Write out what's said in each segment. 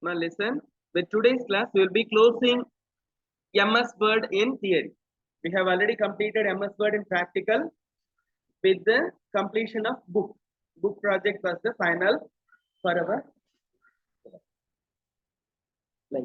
Now listen, with today's class, we will be closing MS Word in theory. We have already completed MS Word in practical with the completion of book. Book project was the final for our life.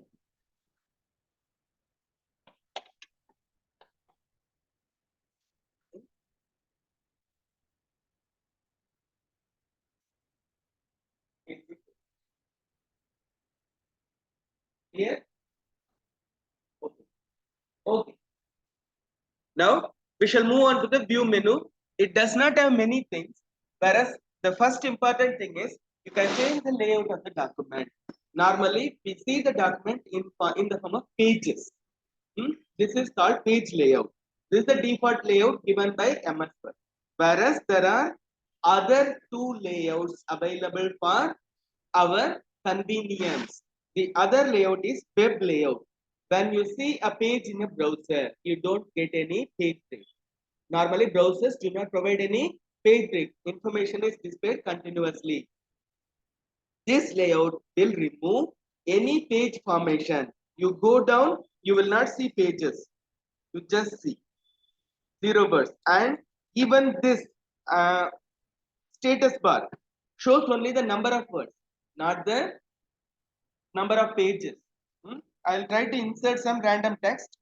Here? Okay. Okay. Now we shall move on to the view menu. It does not have many things, whereas the first important thing is you can change the layout of the document. Normally, we see the document in the form of pages. This is called page layout. This is the default layout given by MS Word. Whereas there are other two layouts available for our convenience. The other layout is web layout. When you see a page in a browser, you don't get any page break. Normally, browsers do not provide any page break. Information is displayed continuously. This layout will remove any page formation. You go down, you will not see pages. You just see 0 words. And even this status bar shows only the number of words, not the number of pages. I'll try to insert some random text.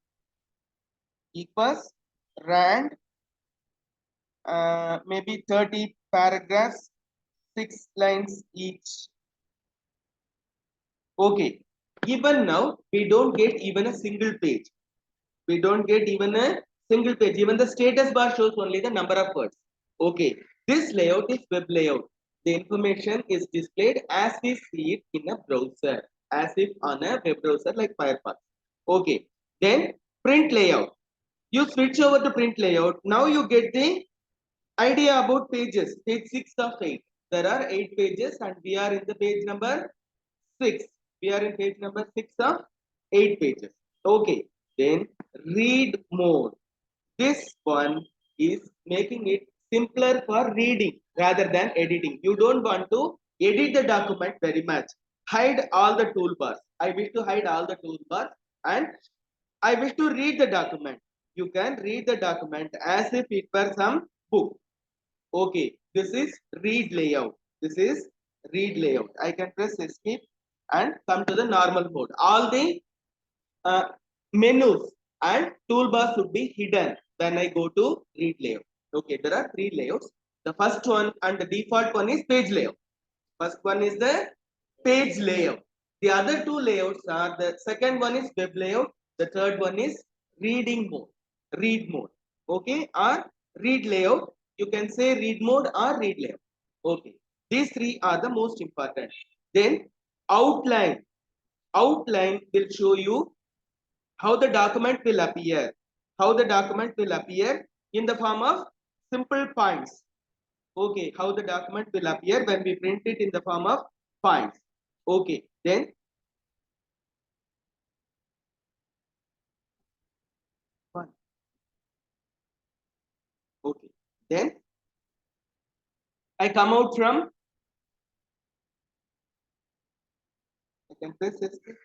Equals rand maybe 30 paragraphs, 6 lines each. Okay. Even now, we don't get even a single page. We don't get even a single page. Even the status bar shows only the number of words. Okay. This layout is web layout. The information is displayed as we see it in a browser, as if on a web browser like Firefox. Okay. Then print layout. You switch over to print layout. Now you get the idea about pages. Page 6 of 8. There are 8 pages and we are in the page number 6. We are in page number 6 of 8 pages. Okay. Then read mode. This one is making it simpler for reading rather than editing. You don't want to edit the document very much. Hide all the toolbars. I wish to hide all the toolbars and I wish to read the document. You can read the document as if it were some book. Okay, this is read layout. This is read layout. I can press escape and come to the normal mode. All the menus and toolbars should be hidden when I go to read layout. Okay, there are 3 layouts. The first one and the default one is page layout. First one is the page layout. The other 2 layouts are the second one is web layout. The third one is reading mode, read mode. Okay, or read layout. You can say read mode or read layout. Okay, these 3 are the most important. Then outline. Outline will show you how the document will appear. How the document will appear in the form of simple points. Okay, how the document will appear when we print it in the form of points. Okay, then one. Okay, then I come out from. I can press escape.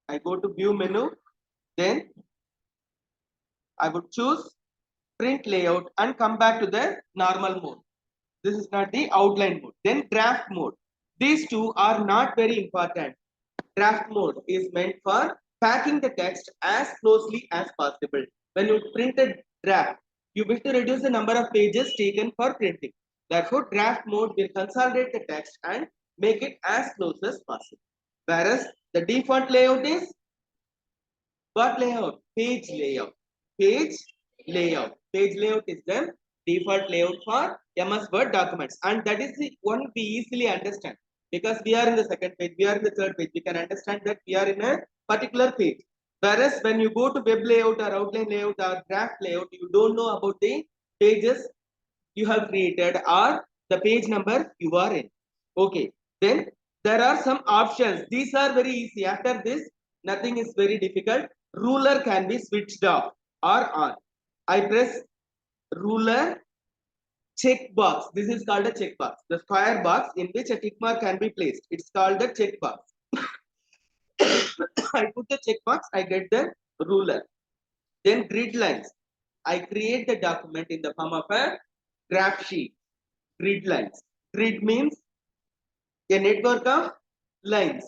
I go to view menu. Then I would choose print layout and come back to the normal mode. This is not the outline mode. Then draft mode. These 2 are not very important. Draft mode is meant for packing the text as closely as possible. When you print a draft, you wish to reduce the number of pages taken for printing. Therefore, draft mode will consolidate the text and make it as close as possible. Whereas the default layout is what layout? Page layout. Page layout. Page layout is the default layout for MS Word documents. And that is the one we easily understand. Because we are in the second page, we are in the third page. We can understand that we are in a particular page. Whereas when you go to web layout or outline layout or draft layout, you don't know about the pages you have created or the page number you are in. Okay. Then there are some options. These are very easy. After this, nothing is very difficult. Ruler can be switched off or on. I press ruler checkbox. This is called a checkbox. The square box in which a tick mark can be placed. It's called a checkbox. I put the checkbox, I get the ruler. Then grid lines. I create the document in the form of a graph sheet. Grid lines. Grid means a network of lines.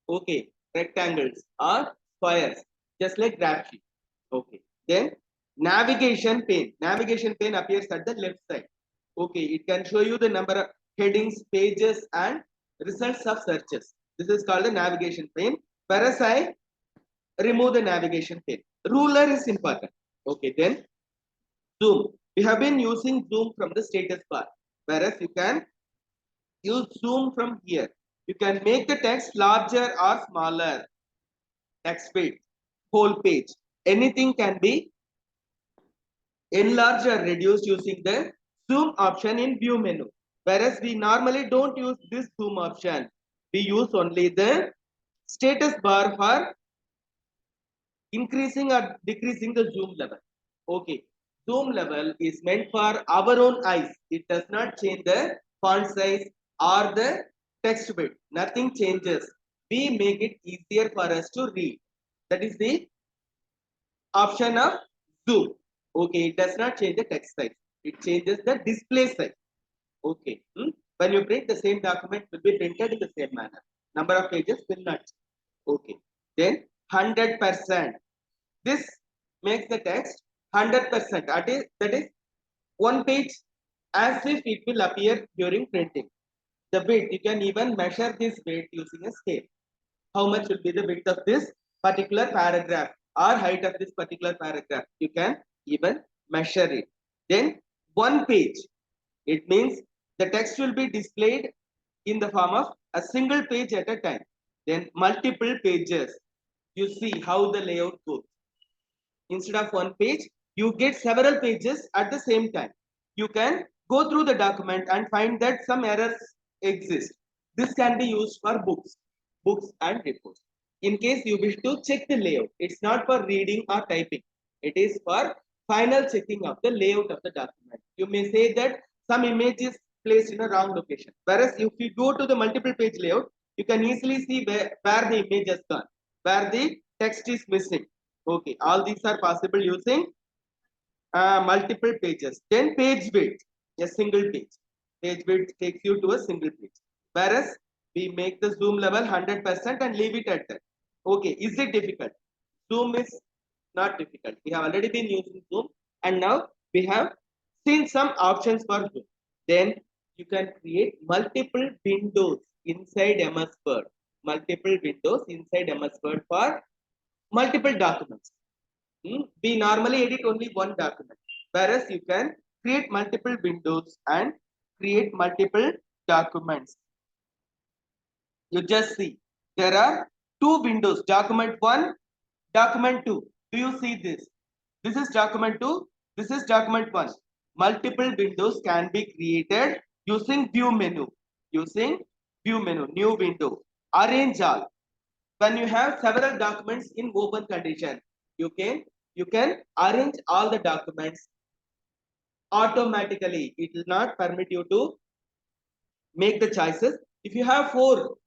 Okay, rectangles or squares, just like graph sheet. Okay. Then navigation pane. Navigation pane appears at the left side. Okay, it can show you the number of headings, pages, and results of searches. This is called the navigation pane. Whereas I remove the navigation pane. Ruler is important. Okay, then zoom. We have been using zoom from the status bar. Whereas you can use zoom from here. You can make the text larger or smaller. Text page, whole page. Anything can be enlarged or reduced using the zoom option in view menu. Whereas we normally don't use this zoom option. We use only the status bar for increasing or decreasing the zoom level. Okay. Zoom level is meant for our own eyes. It does not change the font size or the text width. Nothing changes. We make it easier for us to read. That is the option of zoom. Okay, it does not change the text size. It changes the display size. Okay. When you print, the same document will be printed in the same manner. Number of pages will not change. Okay. Then 100%. This makes the text 100%. That is one page as if it will appear during printing. The width, you can even measure this width using a scale. How much will be the width of this particular paragraph or height of this particular paragraph? You can even measure it. Then one page. It means the text will be displayed in the form of a single page at a time. Then multiple pages. You see how the layout goes. Instead of one page, you get several pages at the same time. You can go through the document and find that some errors exist. This can be used for books and reports. In case you wish to check the layout, it's not for reading or typing. It is for final checking of the layout of the document. You may say that some image is placed in a wrong location. Whereas if you go to the multiple page layout, you can easily see where the image has gone, where the text is missing. Okay, all these are possible using multiple pages. Then page width, a single page. Page width takes you to a single page. Whereas we make the zoom level 100% and leave it at that. Okay, is it difficult? Zoom is not difficult. We have already been using zoom and now we have seen some options for zoom. Then you can create multiple windows inside MS Word. Multiple windows inside MS Word for multiple documents. We normally edit only one document, whereas you can create multiple windows and create multiple documents. You just see there are two windows, document 1, document 2. Do you see this? This is document 2, this is document 1. Multiple windows can be created using view menu. Using view menu, new window. Arrange all. When you have several documents in open condition, you can arrange all the documents automatically. It will not permit you to make the choices. If you have four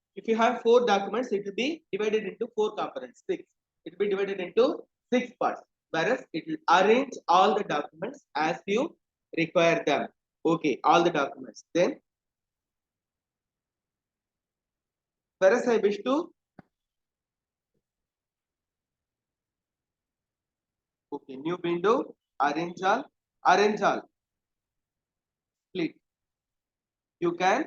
documents, it will be divided into four components. Six. It will be divided into 6 parts. Whereas it will arrange all the documents as you require them. Okay, all the documents. Then, whereas I wish to new window, arrange all, split. You can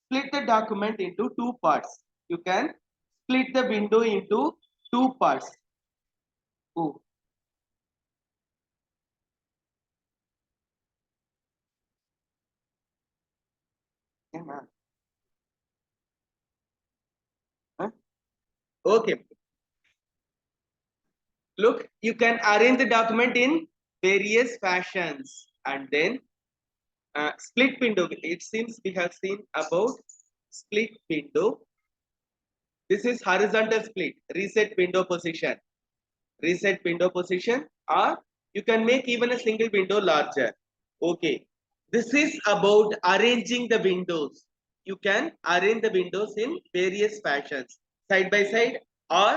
split the document into 2 parts. You can split the window into 2 parts. Oh. Huh? Okay. Look, you can arrange the document in various fashions and then split window. It seems we have seen about split window. This is horizontal split, reset window position. Reset window position, or you can make even a single window larger. Okay. This is about arranging the windows. You can arrange the windows in various fashions, side by side or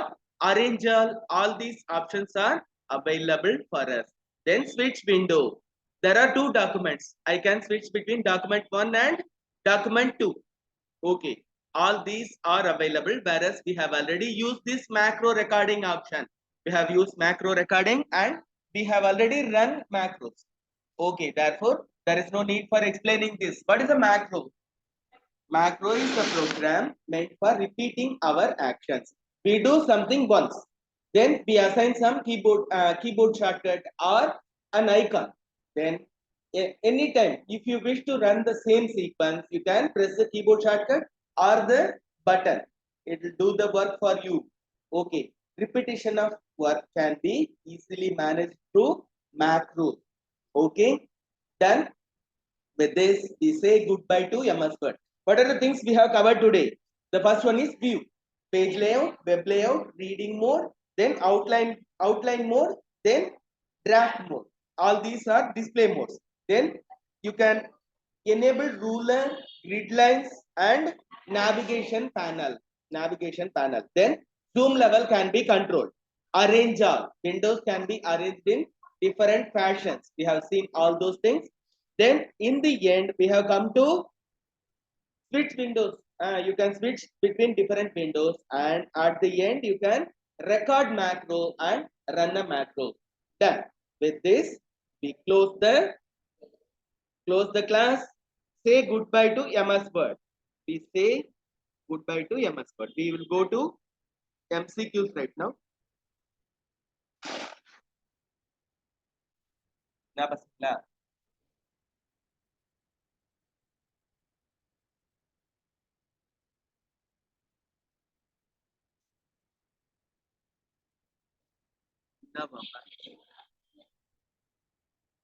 arrange all these options are available for us. Then switch window. There are two documents. I can switch between document 1 and document 2. Okay. All these are available, whereas we have already used this macro recording option. We have used macro recording and we have already run macros. Okay, therefore, there is no need for explaining this. What is a macro? Macro is a program meant for repeating our actions. We do something once, then we assign some keyboard shortcut or an icon. Then anytime, if you wish to run the same sequence, you can press the keyboard shortcut or the button. It will do the work for you. Okay, repetition of work can be easily managed through macros. Okay, done. With this, we say goodbye to MS Word. What are the things we have covered today? The first one is view, page layout, web layout, reading mode, then outline mode, then draft mode. All these are display modes. Then you can enable ruler, grid lines, and navigation panel. Navigation panel. Then zoom level can be controlled. Arrange all. Windows can be arranged in different fashions. We have seen all those things. Then in the end, we have come to switch windows. You can switch between different windows, and at the end, you can record macro and run a macro. Done. With this, we close the class. Say goodbye to MS Word. We say goodbye to MS Word. We will go to MCQs right now.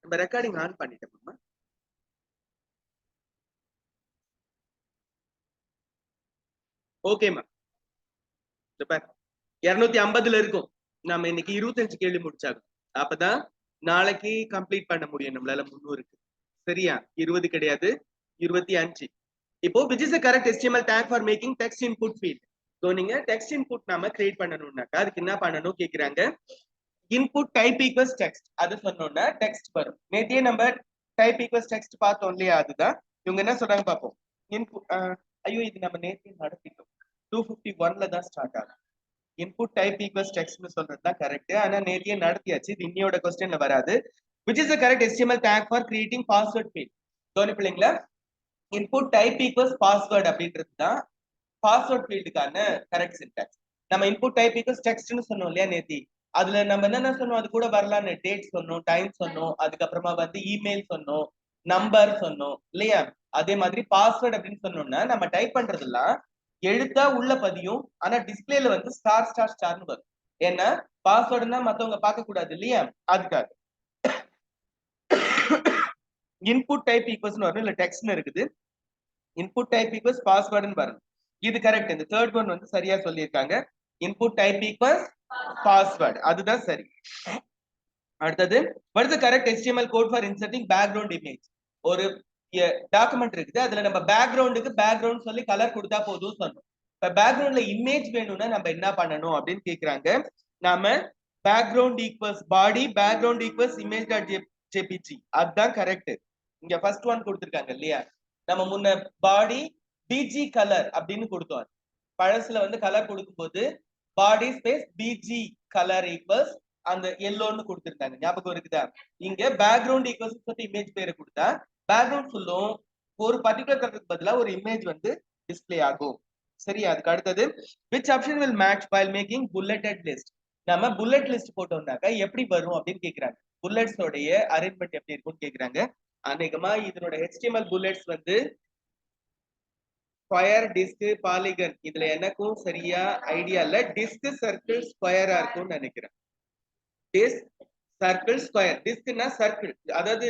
நம்ம recording on பண்ணிட்டோம். ஓகேமா, 250 இருக்கும். நம்ம இன்னைக்கு 25 கேள்வி முடிச்சாகும். அப்பதான் நாளைக்கு complete பண்ண முடியும் நம்மளால 300க்கு. சரியா? 20 கிடையாது, 25. இப்போ which is the correct HTML tag for making text input field? So நீங்க text input நாம கிரியேட் பண்ணனும்னாக்கா அதுக்கு என்ன பண்ணனும் கேக்குறாங்க. input type equals text. அது சொன்னோம்னா text வரும். நேத்தியே நம்ம type equals text பார்த்தோம் இல்லையா? அதுதான் இவங்க என்ன சொல்றாங்க பாப்போம். input ஐயோ இது நம்ம நேத்தியே நடத்திட்டோம். 251ல தான் ஸ்டார்ட் ஆகும். input type equals text னு சொல்றது தான் கரெக்ட். ஆனா நேத்தியே நடத்தியாச்சு. இது இன்னியோட क्वेश्चनல வராது. which is the correct HTML tag for creating password field? கவனிப்பீங்களா? input type equals password அப்படின்றது தான் பாஸ்வேர்ட் ஃபீல்டுக்கான கரெக்ட் சின்டாக்ஸ். நம்ம இன்புட் டைப் ஈக்குவல்ஸ் டெக்ஸ்ட்னு சொன்னோம் இல்லையா நேத்தி? அதுல நம்ம என்னென்ன சொன்னோம்? அது கூட வரலான்னு டேட் சொன்னோம், டைம் சொன்னோம், அதுக்கப்புறமா வந்து இமெயில் சொன்னோம், நம்பர் சொன்னோம் இல்லையா? அதே மாதிரி பாஸ்வேர்ட் அப்படின்னு சொன்னோம்னா நம்ம டைப் பண்றதெல்லாம் எழுத்தா உள்ள பதியும், ஆனா டிஸ்பிளேல வந்து ஸ்டார் ஸ்டார் ஸ்டார்னு வரும். ஏன்னா பாஸ்வேர்டுனா மத்தவங்க பார்க்க கூடாது இல்லையா? அதுக்காக இன்புட் டைப் ஈக்குவல்ஸ்னு வரும், இல்ல டெக்ஸ்ட்னு இருக்குது. இன்புட் டைப் ஈக்குவல்ஸ் பாஸ்வேர்டுன்னு வரும். இது கரெக்ட். இந்த தேர்ட் ஒன் வந்து சரியா சொல்லியிருக்காங்க. இன்புட் டைப் ஈக்குவல்ஸ் பாஸ்வேர்ட், அதுதான் சரி. அடுத்தது what is the correct HTML code for inserting background image? ஒரு டாக்குமெண்ட் இருக்குது, அதுல நம்ம பேக்ரவுண்டுக்கு பேக்ரவுண்ட் சொல்லி கலர் கொடுத்தா போதும் சொன்னோம். இப்ப பேக்ரவுண்ட்ல இமேஜ் வேணும்னா நம்ம என்ன பண்ணணும் அப்படின்னு கேக்குறாங்க. நாம background equals body, background equals image dot JPG, அதுதான் கரெக்ட். இங்க ஃபர்ஸ்ட் ஒன் கொடுத்திருக்காங்க இல்லையா? நம்ம முன்ன பாடி பிஜி கலர் அப்படின்னு கொடுத்தோம். பழசுல வந்து கலர் கொடுக்கும்போது பாடி ஸ்பேஸ் பிஜி கலர் ஈக்குவல்ஸ் அந்த எல்லோன்னு கொடுத்திருந்தாங்க. ஞாபகம் இருக்குதா? இங்க பேக்ரவுண்ட் ஈக்குவல்ஸ் சொல்லி இமேஜ் பேரை கொடுத்தா பேக்ரவுண்ட் சொல்லும் ஒரு பர்டிகுலர் கலருக்கு பதிலா ஒரு இமேஜ் வந்து டிஸ்ப்ளே ஆகும். சரி, அதுக்கு அடுத்தது which option will match while making bulleted list? நம்ம புல்லட் லிஸ்ட் போட்டோம்னாக்கா எப்படி வரும் அப்படின்னு கேக்குறாங்க. புல்லட்ஸ் உடைய அரேஞ்ச்மெண்ட் எப்படி இருக்கும்னு கேக்குறாங்க. அநேகமா இதனோட HTML புல்லட்ஸ் வந்து ஸ்கொயர், டிஸ்க், பாலிகன், இதுல எனக்கும் சரியா ஐடியா இல்ல. டிஸ்க், சர்க்கிள், ஸ்கொயரா இருக்கும்னு நினைக்கிறேன். Disk, circle, square. டிஸ்க்னா சர்க்கிள், அதாவது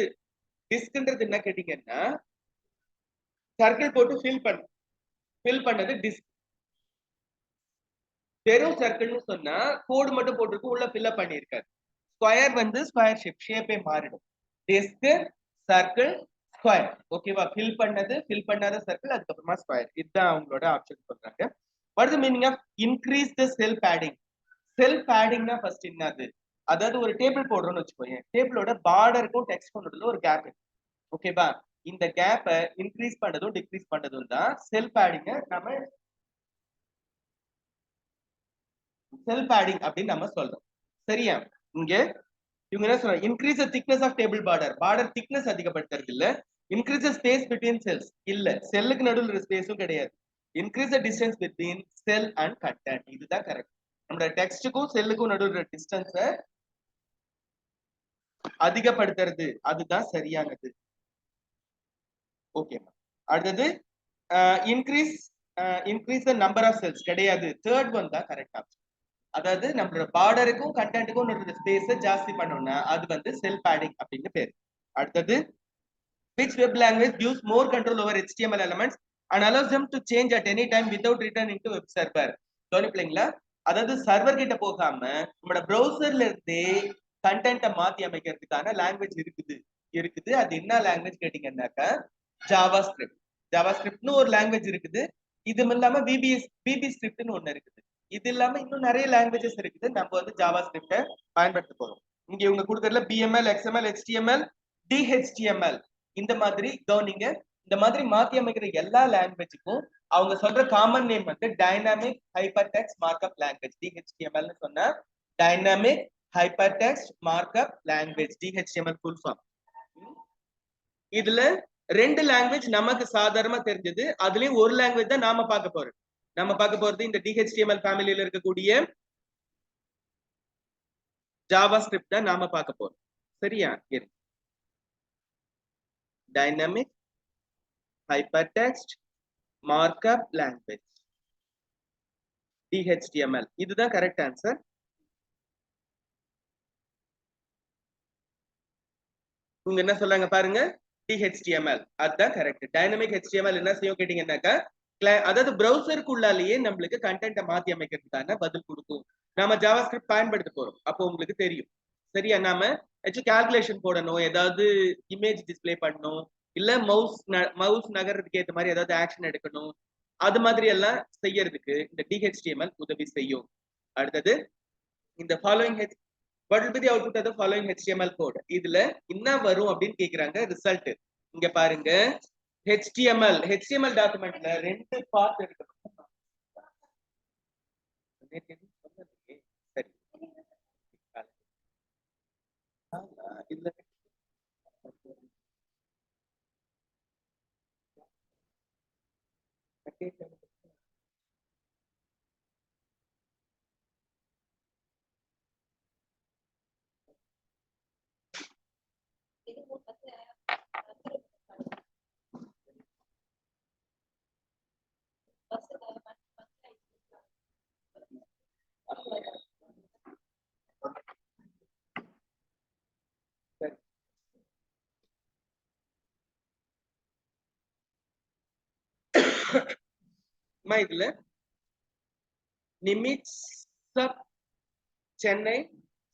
டிஸ்க்ன்றது என்ன கேட்டீங்கன்னா சர்க்கிள் போட்டு ஃபில் பண்ணது டிஸ்க். வெறும் சர்க்கிள்னு சொன்னா கோடு மட்டும் போட்டிருக்கு, உள்ள ஃபில் அப் பண்ணியிருக்காரு. ஸ்கொயர் வந்து ஸ்கொயர் ஷேப்பே மாறிடும். Disk, circle square. ஓகேவா? ஃபில் பண்ணது, ஃபில் பண்ணாத சர்க்கிள், அதுக்கப்புறமா ஸ்கொயர். இதுதான் அவங்களோட ஆப்ஷன் சொல்றாங்க. What is the meaning of increase the cell padding? Cell பேடிங்னா ஃபர்ஸ்ட் என்னது? அதாவது ஒரு டேபிள் போடுறோம்னு வச்சுக்கோங்க. டேபிளோட பார்டருக்கும் டெக்ஸ்ட் நடுவுல ஒரு கேப் இருக்கு. ஓகேவா? இந்த கேப்பை இன்க்ரீஸ் பண்ணதும் டிக்ரீஸ் பண்ணதும் தான் செல் பேடிங்க நம்ம செல் பேடிங் அப்படின்னு நம்ம சொல்றோம். சரியா? இங்க இவங்க என்ன சொல்றாங்க? Increase the thickness of table border. Border thickness அதிகப்படுத்துறது இல்ல. Increase the space between cells இல்ல. செல்லுக்கு நடுவுல ஒரு ஸ்பேஸும் கிடையாது. Increase the distance between cell and content. இதுதான் கரெக்ட். நம்ம டெக்ஸ்டுக்கும் செல்லுக்கும் நடுவுல டிஸ்டன்ஸை அதிகப்படுத்துறது, அதுதான் சரியானது. ஓகே. அடுத்தது increase increase the number of cells கிடையாது. தேர்ட் ஒன் தான் கரெக்ட் ஆப்ஷன். அதாவது நம்மளோட பார்டருக்கும் கண்டென்ட்டுக்கும் ஒரு ஸ்பேஸ் ஜாஸ்தி பண்ணோம்னா அது வந்து செல் பேடிங் அப்படின்னு பேரு. அடுத்தது which web language gives more control over HTML elements and allows them to change at any time without returning to web server? கவனிப்பீங்களா? அதாவது சர்வர் கிட்ட போகாம நம்மளோட ப்ரௌசர்ல இருந்தே கண்டென்ட்டை மாத்தி அமைக்கிறதுக்கான லாங்குவேஜ் இருக்குது. அது என்ன லாங்குவேஜ் கேட்டீங்கன்னாக்கா ஜாவாஸ்கிரிப்ட். ஜாவாஸ்கிரிப்ட்னு ஒரு லாங்குவேஜ் இருக்குது. இது இல்லாம பிபி ஸ்கிரிப்ட்னு ஒண்ணு இருக்குது. இது இல்லாம இன்னும் நிறைய லாங்குவேஜஸ் இருக்குது. நம்ம வந்து ஜாவாஸ்கிரிப்டை பயன்படுத்த போறோம். இங்க இவங்க கொடுக்கறதுல பிஎம்எல், எக்ஸ்எம்எல், ஹெச்டிஎம்எல், டிஹெச்டிஎம்எல் இந்த மாதிரி கவனிங்க. இந்த மாதிரி மாத்தி அமைக்கிற எல்லா லாங்குவேஜுக்கும் அவங்க சொல்ற காமன் நேம் வந்து dynamic hyper text markup language. DHTML சொன்னா dynamic hyper text markup language, DHTML full form. இதுல ரெண்டு லாங்குவேஜ் நமக்கு சாதாரணமா தெரிஞ்சது. அதுலயும் ஒரு லாங்குவேஜ் தான் நாம பார்க்க போறோம். நம்ம பார்க்க போறது இந்த டிஹெச்டிஎம்எல் ஃபேமிலியில இருக்கக்கூடிய ஜாவாஸ்கிரிப்ட் தான் நாம பார்க்க போறோம். சரியா? Dynamic hypertext markup language, DHTML. இதுதான் கரெக்ட் ஆன்சர். இவங்க என்ன சொல்றாங்க பாருங்க, டிஹெச்டிஎம்எல் அதுதான் கரெக்ட். டைனமிக் ஹெச்டிஎம்எல் என்ன செய்யும் கேட்டீங்கன்னாக்கா அதாவது பிரவுசருக்குள்ளாலேயே நம்மளுக்கு கண்டென்ட்டை மாத்தி அமைக்கிறதுக்கான பதில் கொடுக்கும். நாம ஜாவாஸ்கிரிப்ட் பயன்படுத்த போறோம், அப்போ உங்களுக்கு தெரியும். சரியா? நாம கால்குலேஷன் போடணும், ஏதாவது இமேஜ் டிஸ்பிளே பண்ணணும், இல்ல மவுஸ் நகர்றதுக்கு ஏற்ற மாதிரி ஏதாவது ஆக்ஷன் எடுக்கணும், அது மாதிரி எல்லாம் செய்யறதுக்கு இந்த டிஹெச்டிஎம்எல் உதவி செய்யும். அடுத்தது இந்த following what will be the output of the following HTML code? இதுல என்ன வரும் அப்படின்னு கேக்குறாங்க. ரிசல்ட் இங்க பாருங்க. HTML டாக்குமெண்ட்ல ரெண்டு பார்ட் இருக்கு. சரி, இதுல இதுல நிமிட்ஸ் சென்னை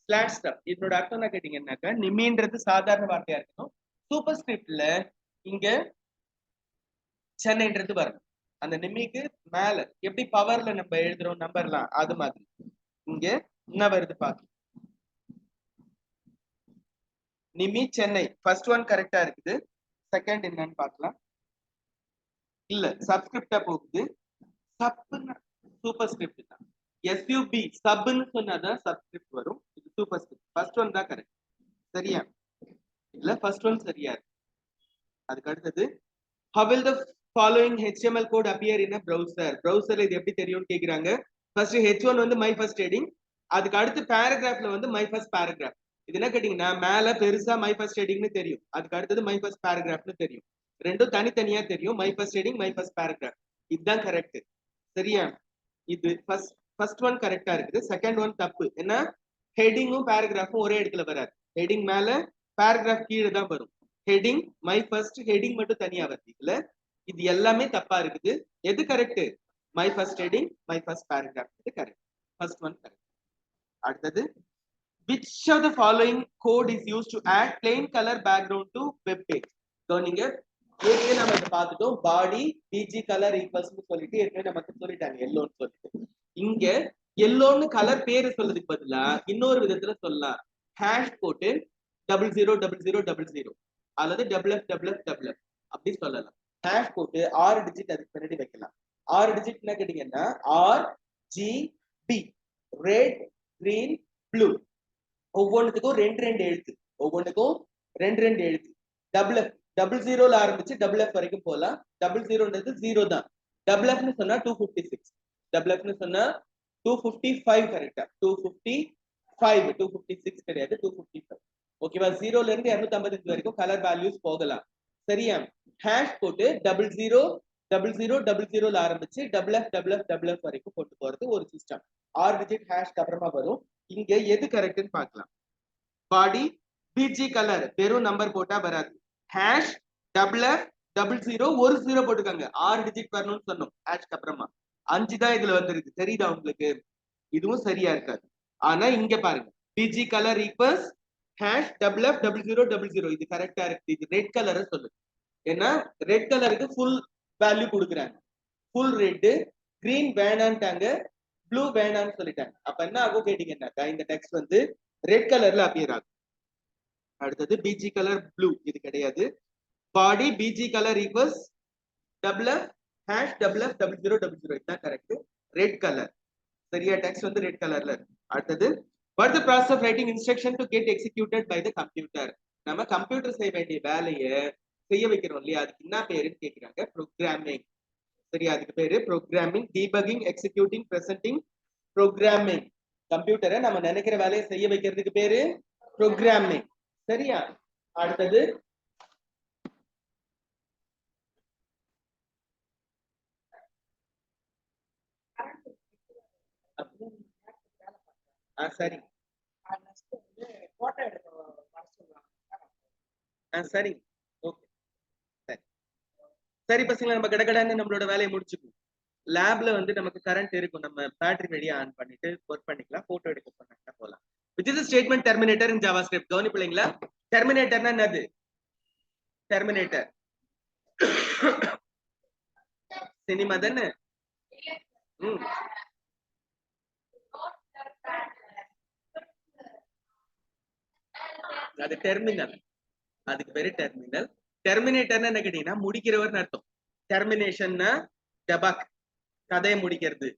ஸ்லாஷ் ஸ்டப் இதனோட அர்த்தம் என்ன கேட்டீங்கன்னாக்கா, நிமின்றது சாதாரண வார்த்தையா இருக்கணும். சூப்பர் ஸ்கிரிப்ட்ல இங்க சென்னைன்றது வரணும். அந்த நிமிக்கு மேல எப்படி பவர்ல நம்ம எழுதுறோம் நம்பர்லாம், அது மாதிரி இங்க என்ன வருது பாக்க. நிமி சென்னை ஃபர்ஸ்ட் ஒன் கரெக்டா இருக்குது. செகண்ட் என்னன்னு பார்க்கலாம். இல்ல சப்ஸ்கிரிப்டா போகுது. சப்னா சூப்பர் ஸ்கிரிப்ட் தான். எஸ்யூபி சப்னு சொன்னாதான் சப்ஸ்கிரிப்ட் வரும். இது சூப்பர் ஸ்கிரிப்ட். ஃபர்ஸ்ட் ஒன் தான் கரெக்ட். சரியா? இல்ல ஃபர்ஸ்ட் ஒன் சரியா இருக்கு. அதுக்கு அடுத்தது how will the following HTML code appear in a browser? browserல இது எப்படி தெரியும்னு கேக்குறாங்க. ஃபர்ஸ்ட் h1 வந்து my first heading, அதுக்கு அடுத்து பேராகிராஃப்ல வந்து my first paragraph. இது என்ன கேட்டீங்கன்னா, மேல பெருசா my first headingனு தெரியும், அதுக்கு அடுத்தது my first paragraphனு தெரியும். ரெண்டும் தனித்தனியா தெரியும். my first heading my first paragraph. இதுதான் கரெக்ட். சரியா? இது ஃபர்ஸ்ட் ஒன் கரெக்டா இருக்குது. செகண்ட் ஒன் தப்பு. என்ன, ஹெட்டிங்கும் பேராகிராஃபும் ஒரே இடத்துல வராது. ஹெட்டிங் மேல பேராகிராஃப் கீழே தான் வரும். ஹெட்டிங் மை ஃபர்ஸ்ட், ஹெட்டிங் மட்டும் தனியா வருது. இல்ல இது எல்லாமே தப்பா இருக்குது. எது correct? My first heading my first paragraph. இது கரெக்ட். First one correct. அடுத்தது which of the following code is used to add plain color background to web page? கவனிங்க, ஏற்கனவே நம்ம இத பார்த்துட்டோம். பாடி பிஜி கலர் ஈக்குவல்ஸ் சொல்லிட்டு ஏற்கனவே நமக்கு சொல்லிட்டாங்க எல்லோன்னு சொல்லிட்டு. இங்க எல்லோன்னு கலர் பேரு சொல்றதுக்கு பதிலா இன்னொரு விதத்துல சொல்லலாம். ஹேஷ் போட்டு 000000 அல்லது FFFFF அப்படி சொல்லலாம். ஹேஷ் போட்டு 6 டிஜிட் அதுக்கு பின்னாடி வைக்கலாம். 6 டிஜிட் என்ன கேட்டீங்கன்னா RGB ரெட் கிரீன் ப்ளூ. ஒவ்வொன்றுக்கும் ரெண்டு எழுத்து, ஒவ்வொன்றுக்கும் ரெண்டு எழுத்து. டபுள் ஜீரோல ஆரம்பிச்சு FF வரைக்கும் போலாம். 00ன்றது 0 தான். FFன்னு சொன்னா 256, FFன்னு சொன்னா 255 கரெக்டா? 256 கிடையாது, 255. ஓகேவா? 0ல இருந்து 255 வரைக்கும் கலர் வேல்யூஸ் போகலாம். சரியா? ஹேஷ் போட்டு 000000ல ஆரம்பிச்சு FFFFF வரைக்கும் கொண்டு போறது ஒரு சிஸ்டம். 6 டிஜிட் ஹேஷ்க்கு அப்புறமா வரும். இங்க எது கரெக்ட்னு பார்க்கலாம். பாடி பிஜி கலர் வெறும் நம்பர் போட்டா வராது. ஹேஷ் FF00 ஒரு 0 போட்டுக்காங்க. 6 டிஜிட் வரணும்னு சொன்னோம். ஹேஷ்க்கு அப்புறமா 5 தான் இதுல வந்திருக்கு. தெரியுதா உங்களுக்கு? இதுவும் சரியா இருக்காது. ஆனா இங்க பாருங்க, PG colour equals hash FF0000 இது கரெக்டா இருக்கு. இது ரெட் கலரை சொல்லுது. ஏன்னா ரெட் கலருக்கு ஃபுல் வேல்யூ கொடுக்குறாங்க. ஃபுல் ரெட், கிரீன் வேணான்ட்டாங்க, ப்ளூ வேணான்னு சொல்லிட்டாங்க. அப்ப என்ன ஆகும் கேட்டீங்கன்னாக்கா இந்த டெக்ஸ்ட் வந்து ரெட் கலர்ல அப்பியர் ஆகும். அடுத்தது பிஜி கலர் ப்ளூ, இது கிடையாது. Body BG colour equals FF hash FF0000 இதுதான் கரெக்ட். Red colour. சரியா? டெக்ஸ்ட் வந்து ரெட் கலர்ல இருக்கு. அடுத்தது what the process of writing instruction to get executed by the computer. நம்ம கம்ப்யூட்டர் செய்ய வேண்டிய வேலையை செய்ய வைக்கிறோம் இல்லையா, அதுக்கு என்ன பேருன்னு கேக்குறாங்க? ப்ரோக்ராமிங். சரியா? அதுக்கு பேரு programming. Debugging, executing, presenting, programming. கம்ப்யூட்டரை நம்ம நினைக்கிற வேலையை செய்ய வைக்கிறதுக்கு பேரு ப்ரோக்ராமிங். சரியா? அடுத்தது சரி சரி ஓகே சரி சரி பசங்களா, நம்ம கடகடான்னு நம்மளோட வேலையை முடிச்சுக்குவோம். லேப்ல வந்து நமக்கு கரண்ட் இருக்கும், நம்ம பேட்டரி வெளியே ஆன் பண்ணிட்டு ஒர்க் பண்ணிக்கலாம். போட்டோ எடுக்க சொன்னாங்க போலாம். which is a statement terminator in javascript. கவனிப்பீங்களா? டெர்மினேட்டர்னா என்னது? டெர்மினேட்டர் சினிமா தானே? அது டெர்மினல். அதுக்கு பேரு டெர்மினல். டெர்மினேட்டர்னா என்ன கேட்டீங்கன்னா முடிக்கிறவர்னு அர்த்தம். டெர்மினேஷன்னா டெபக், கதையை முடிக்கிறது.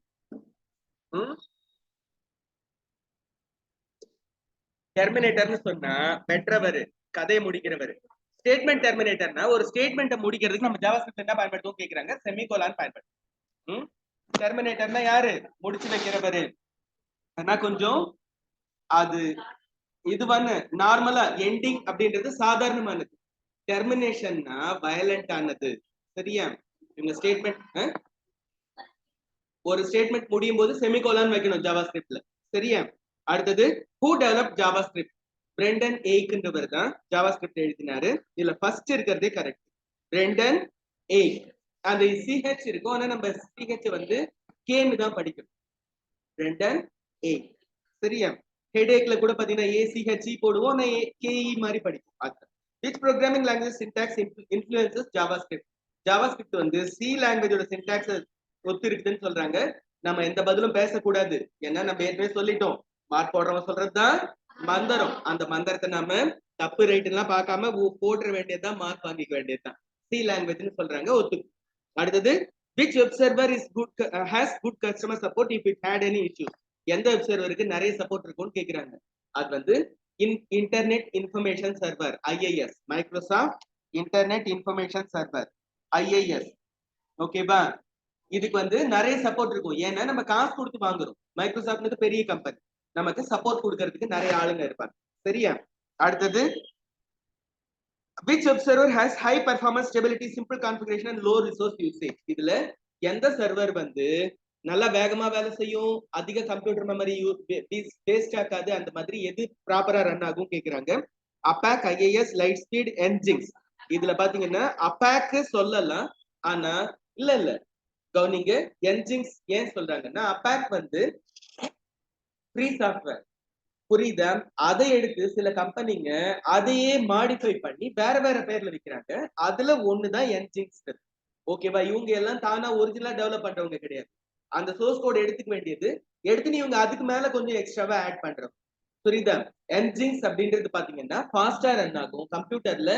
டெர்மினேட்டர்னு சொன்னா வெற்றவர், கதையை முடிக்கிறவர். ஸ்டேட்மெண்ட் டெர்மினேட்டர்னா ஒரு ஸ்டேட்மெண்ட்டை முடிக்கிறதுக்கு நம்ம ஜாவாஸ்கிரிப்ட் என்ன பயன்படுத்துவோம் கேக்குறாங்க? செமிகோலான் பயன்படுத்தும். டெர்மினேட்டர்னா யாரு? முடிச்சு வைக்கிறவரு. ஆனா கொஞ்சம் அது இதுவான நார்மலா எண்டிங் அப்படின்றது சாதாரணமானது. டெர்மினேஷன்னா வயலண்ட் ஆனது. சரியா? இவங்க ஸ்டேட்மெண்ட் ஒரு ஸ்டேட்மெண்ட் முடியும் போது செமிகோலான் வைக்கணும் ஜாவாஸ்கிரிப்ட்ல. சரியா? அடுத்தது who developed javascript? பிரெண்டன் ஏய்க்ன்றவர் தான் ஜாவாஸ்கிரிப்ட் எழுதினாரு. இதுல ஃபர்ஸ்ட் இருக்கிறதே கரெக்ட். பிரெண்டன் ஏய்க். அந்த சிஹெச் இருக்கும், ஆனா நம்ம சிஹெச் வந்து கேன்னு தான் படிக்கணும். பிரெண்டன் ஏய்க். சரியா? ஹெடேக்ல கூட பாத்தீங்கன்னா ஏசிஹெச்இ போடுவோம், ஆனா கேஇ மாதிரி படிக்கும். அது which programming language syntax influences javascript? JavaScript வந்து சி லாங்குவேஜோட சின்டாக்ஸ் ஒத்து இருக்குதுன்னு சொல்றாங்க. நம்ம எந்த பதிலும் பேசக்கூடாது. ஏன்னா நம்ம ஏற்கனவே சொல்லிட்டோம், மார்க் போடுறவங்க சொல்றதுதான் மந்திரம். அந்த மந்திரத்தை நாம தப்பு ரைட் எல்லாம் பார்க்காம போடுற வேண்டியதுதான், மார்க் வாங்கிக்க வேண்டியதுதான். சி லாங்குவேஜ்னு சொல்றாங்க, ஒத்து. அடுத்தது which web server is good has good customer support if it had any issues? எந்த வெப் சர்வருக்கு நிறைய சப்போர்ட் இருக்கும்னு கேக்குறாங்க. அது வந்து internet information server, IIS. Microsoft internet information server, IIS. ஓகேவா? இதுக்கு வந்து நிறைய சப்போர்ட் இருக்கும். ஏன்னா நம்ம காசு கொடுத்து வாங்குறோம். மைக்ரோசாஃப்ட் பெரிய கம்பெனி, நமக்கு சப்போர்ட் கொடுக்கறதுக்கு நிறைய ஆளுங்க இருப்பாங்க. சரியா? அடுத்தது which web server has high performance stability simple configuration and low resource usage? இதுல எந்த சர்வர் வந்து நல்லா வேகமா வேலை செய்யும், அதிக கம்ப்யூட்டர் மெமரி வேஸ்ட் ஆகாது, அந்த மாதிரி எது ப்ராப்பரா ரன் ஆகும் கேக்குறாங்க? அபாக், ஐஏஎஸ், லைட் ஸ்பீட், என்ஜின்ஸ். இதுல பாத்தீங்கன்னா அபாக் சொல்லலாம், ஆனா இல்ல கவனிங்க, என்ஜின்ஸ் ஏன் சொல்றாங்கன்னா அபாக் வந்து ஃப்ரீ சாஃப்ட்வேர். புரியுதா? அதை எடுத்து சில கம்பெனிங்க அதையே மாடிஃபை பண்ணி வேற வேற பேர்ல விக்கிறாங்க. அதுல ஒண்ணுதான் என்ஜின்ஸ். ஓகேவா? இவங்க எல்லாம் தானா ஒரிஜினலா டெவலப் பண்றவங்க கிடையாது. அந்த சோர்ஸ் கோட் எடுத்துக்க வேண்டியது எடுத்து இவங்க அதுக்கு மேல கொஞ்சம் எக்ஸ்ட்ராவா ஆட் பண்றோம். புரியுதா? என்ஜின்ஸ் அப்படின்றது பாத்தீங்கன்னா ஃபாஸ்டா ரன் ஆகும், கம்ப்யூட்டர்ல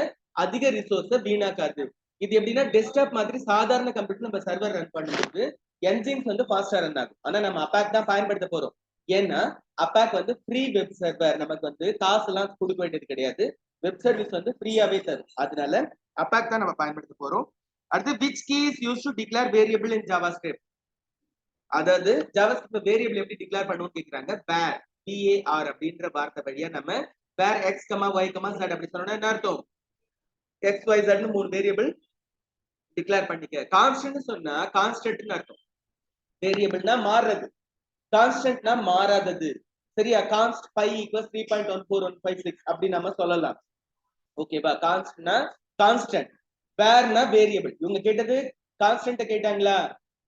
அதிக ரிசோர்ஸ வீணாக்காது. இது எப்படின்னா டெஸ்க்டாப் மாதிரி சாதாரண கம்ப்யூட்டர் நம்ம சர்வர் ரன் பண்ணும்போது என்ஜின்ஸ் வந்து ஃபாஸ்டா ரன் ஆகும். ஆனா நம்ம அப்பாக் தான் பயன்படுத்த போறோம். ஏன்னா அப்பாக் வந்து ஃப்ரீ வெப் சர்வர், நமக்கு வந்து காசு எல்லாம் கொடுக்க வேண்டியது கிடையாது. வெப் சர்வீஸ் வந்து ஃப்ரீயாவே தரும். அதனால அப்பாக் தான் நம்ம பயன்படுத்த போறோம். அடுத்து which key is used to declare variable in JavaScript? அதாவது JavaScript வேரியபிள் எப்படி டிக்ளேர் பண்ணுவோம்னு கேக்குறாங்க. var அப்படின்ற வார்த்தை வழியா நம்ம var x, y, z அப்படி சொன்னா என்ன அர்த்தம்? x y z னு மூணு வேரியபிள் டிக்ளேர் பண்ணிக்க. கான்ஸ்டன்ட் சொன்னா கான்ஸ்டன்ட்னு அர்த்தம். வேரியபிள்னா மாறுறது, கான்ஸ்டன்ட்னா மாறாதது. சரியா? கான்ஸ்ட் pi = 3.14156 அப்படி நம்ம சொல்லலாம். ஓகேவா? கான்ஸ்ட்னா கான்ஸ்டன்ட், வேர்னா வேரியபிள். இவங்க கேட்டது கான்ஸ்டன்ட் கேட்டாங்களா?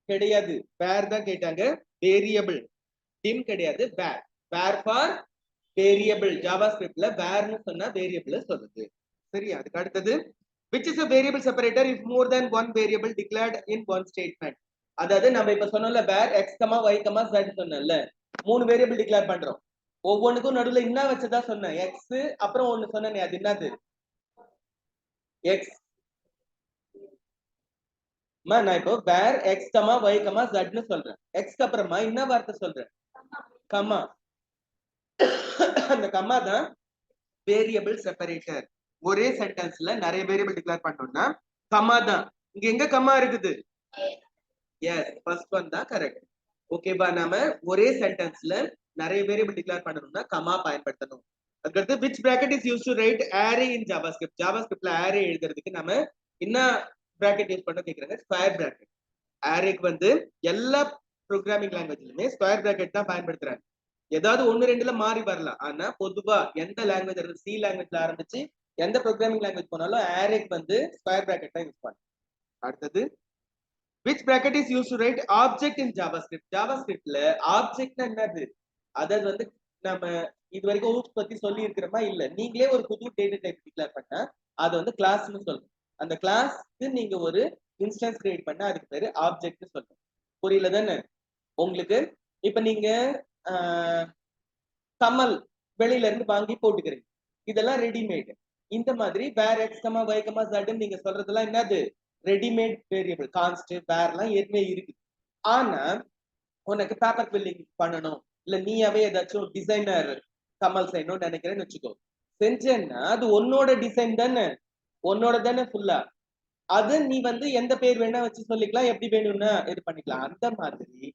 கிடையாது, வேர் தான் கேட்டாங்க. வேரியபிள் டிம் கிடையாது, வேர். வேர் ஃபார் வேரியபிள். ஜாவாஸ்கிரிப்ட்ல வேர்னு சொன்னா வேரியபிள் சொல்லுது. சரி, அதுக்கு அடுத்தது which is a variable separator if more than one variable declared in one statement? அதாவது நம்ம இப்ப சொன்னோம்ல வேர் x, y, z சொன்னேன்ல, மூணு வேரியபிள் டிக்ளேர் பண்றோம். ஒவ்வொன்றுக்கும் நடுவுல என்ன வச்சதா சொன்னேன், x அப்புறம் ஒன்னு சொன்னேனே, அது என்னது? x. நான் இப்போ வேர் x, y, z னு சொல்றேன். x அப்புறமா என்ன வார்த்தை சொல்றேன்? கமா. அந்த கமா தான் வேரியபிள் செப்பரேட்டர். ஒரே சென்டென்ஸ்ல நிறைய வேரியபிள் டிக்ளேர் பண்ணோம்னா கமா தான். இங்க எங்க கமா இருக்குது? எஸ், ஃபர்ஸ்ட் ஒன் தான் கரெக்ட். ஓகேவா? நாம ஒரே சென்டென்ஸ்ல நிறைய வேரியபிள் டிக்ளேர் பண்ணணும்னா கமா பயன்படுத்தணும். அதுக்கடுத்து which bracket is used to write array in JavaScript? JavaScriptல array எழுதுறதுக்கு நாம என்ன bracket யூஸ் பண்ண கேக்குறாங்க? Square bracket. arrayக்கு வந்து எல்லா ப்ரோக்ராமிங் லாங்குவேஜ்லயுமே ஸ்கொயர் bracket தான் பயன்படுத்துறாங்க. ஏதாவது ஒன்னு ரெண்டுல மாறி வரலாம், ஆனா பொதுவா எந்த லாங்குவேஜ், சி லாங்குவேஜ்ல ஆரம்பிச்சு எந்த ப்ரோக்ராமிங் லாங்குவேஜ் போனாலும் arrayக்கு வந்து ஸ்கொயர் bracket தான் யூஸ் பண்ணும். அடுத்தது which bracket is used to write object in JavaScript? JavaScriptல objectனா என்னது? அதாவது வந்து நம்ம இது வரைக்கும் ஹூப்ஸ் பத்தி சொல்லி இருக்கிறோமா? இல்ல. நீங்களே ஒரு புது டேட்டா டைப் டிக்ளேர் பண்ணா அது வந்து கிளாஸ்னு சொல்றோம். அந்த கிளாஸ்க்கு நீங்க ஒரு இன்ஸ்டன்ஸ் கிரியேட் பண்ணா அதுக்கு பேரு ஆப்ஜெக்ட்னு சொல்றோம். புரியல தானே உங்களுக்கு? இப்ப நீங்க கமல் வெளியில இருந்து வாங்கி போட்டுக்கிறீங்க, இதெல்லாம் ரெடிமேட். இந்த மாதிரி வேர் x, y, z நீங்க சொல்றதெல்லாம் என்னது? Readymade variable. கான்ஸ்ட், வேர்லாம் ஏற்கனவே இருக்கு. ஆனா உனக்கு பேப்பர் பில்லிங் பண்ணணும், இல்ல நீயாவே ஏதாச்சும் டிசைனர் கமல் செய்யணும்னு நினைக்கிறேன்னு வச்சுக்கோ. செஞ்சேன்னா அது உன்னோட டிசைன் தானே, உன்னோட தானே ஃபுல்லா. அது நீ வந்து எந்த பேர் வேணா வச்சு சொல்லிக்கலாம், எப்படி வேணும்னா இது பண்ணிக்கலாம். அந்த மாதிரி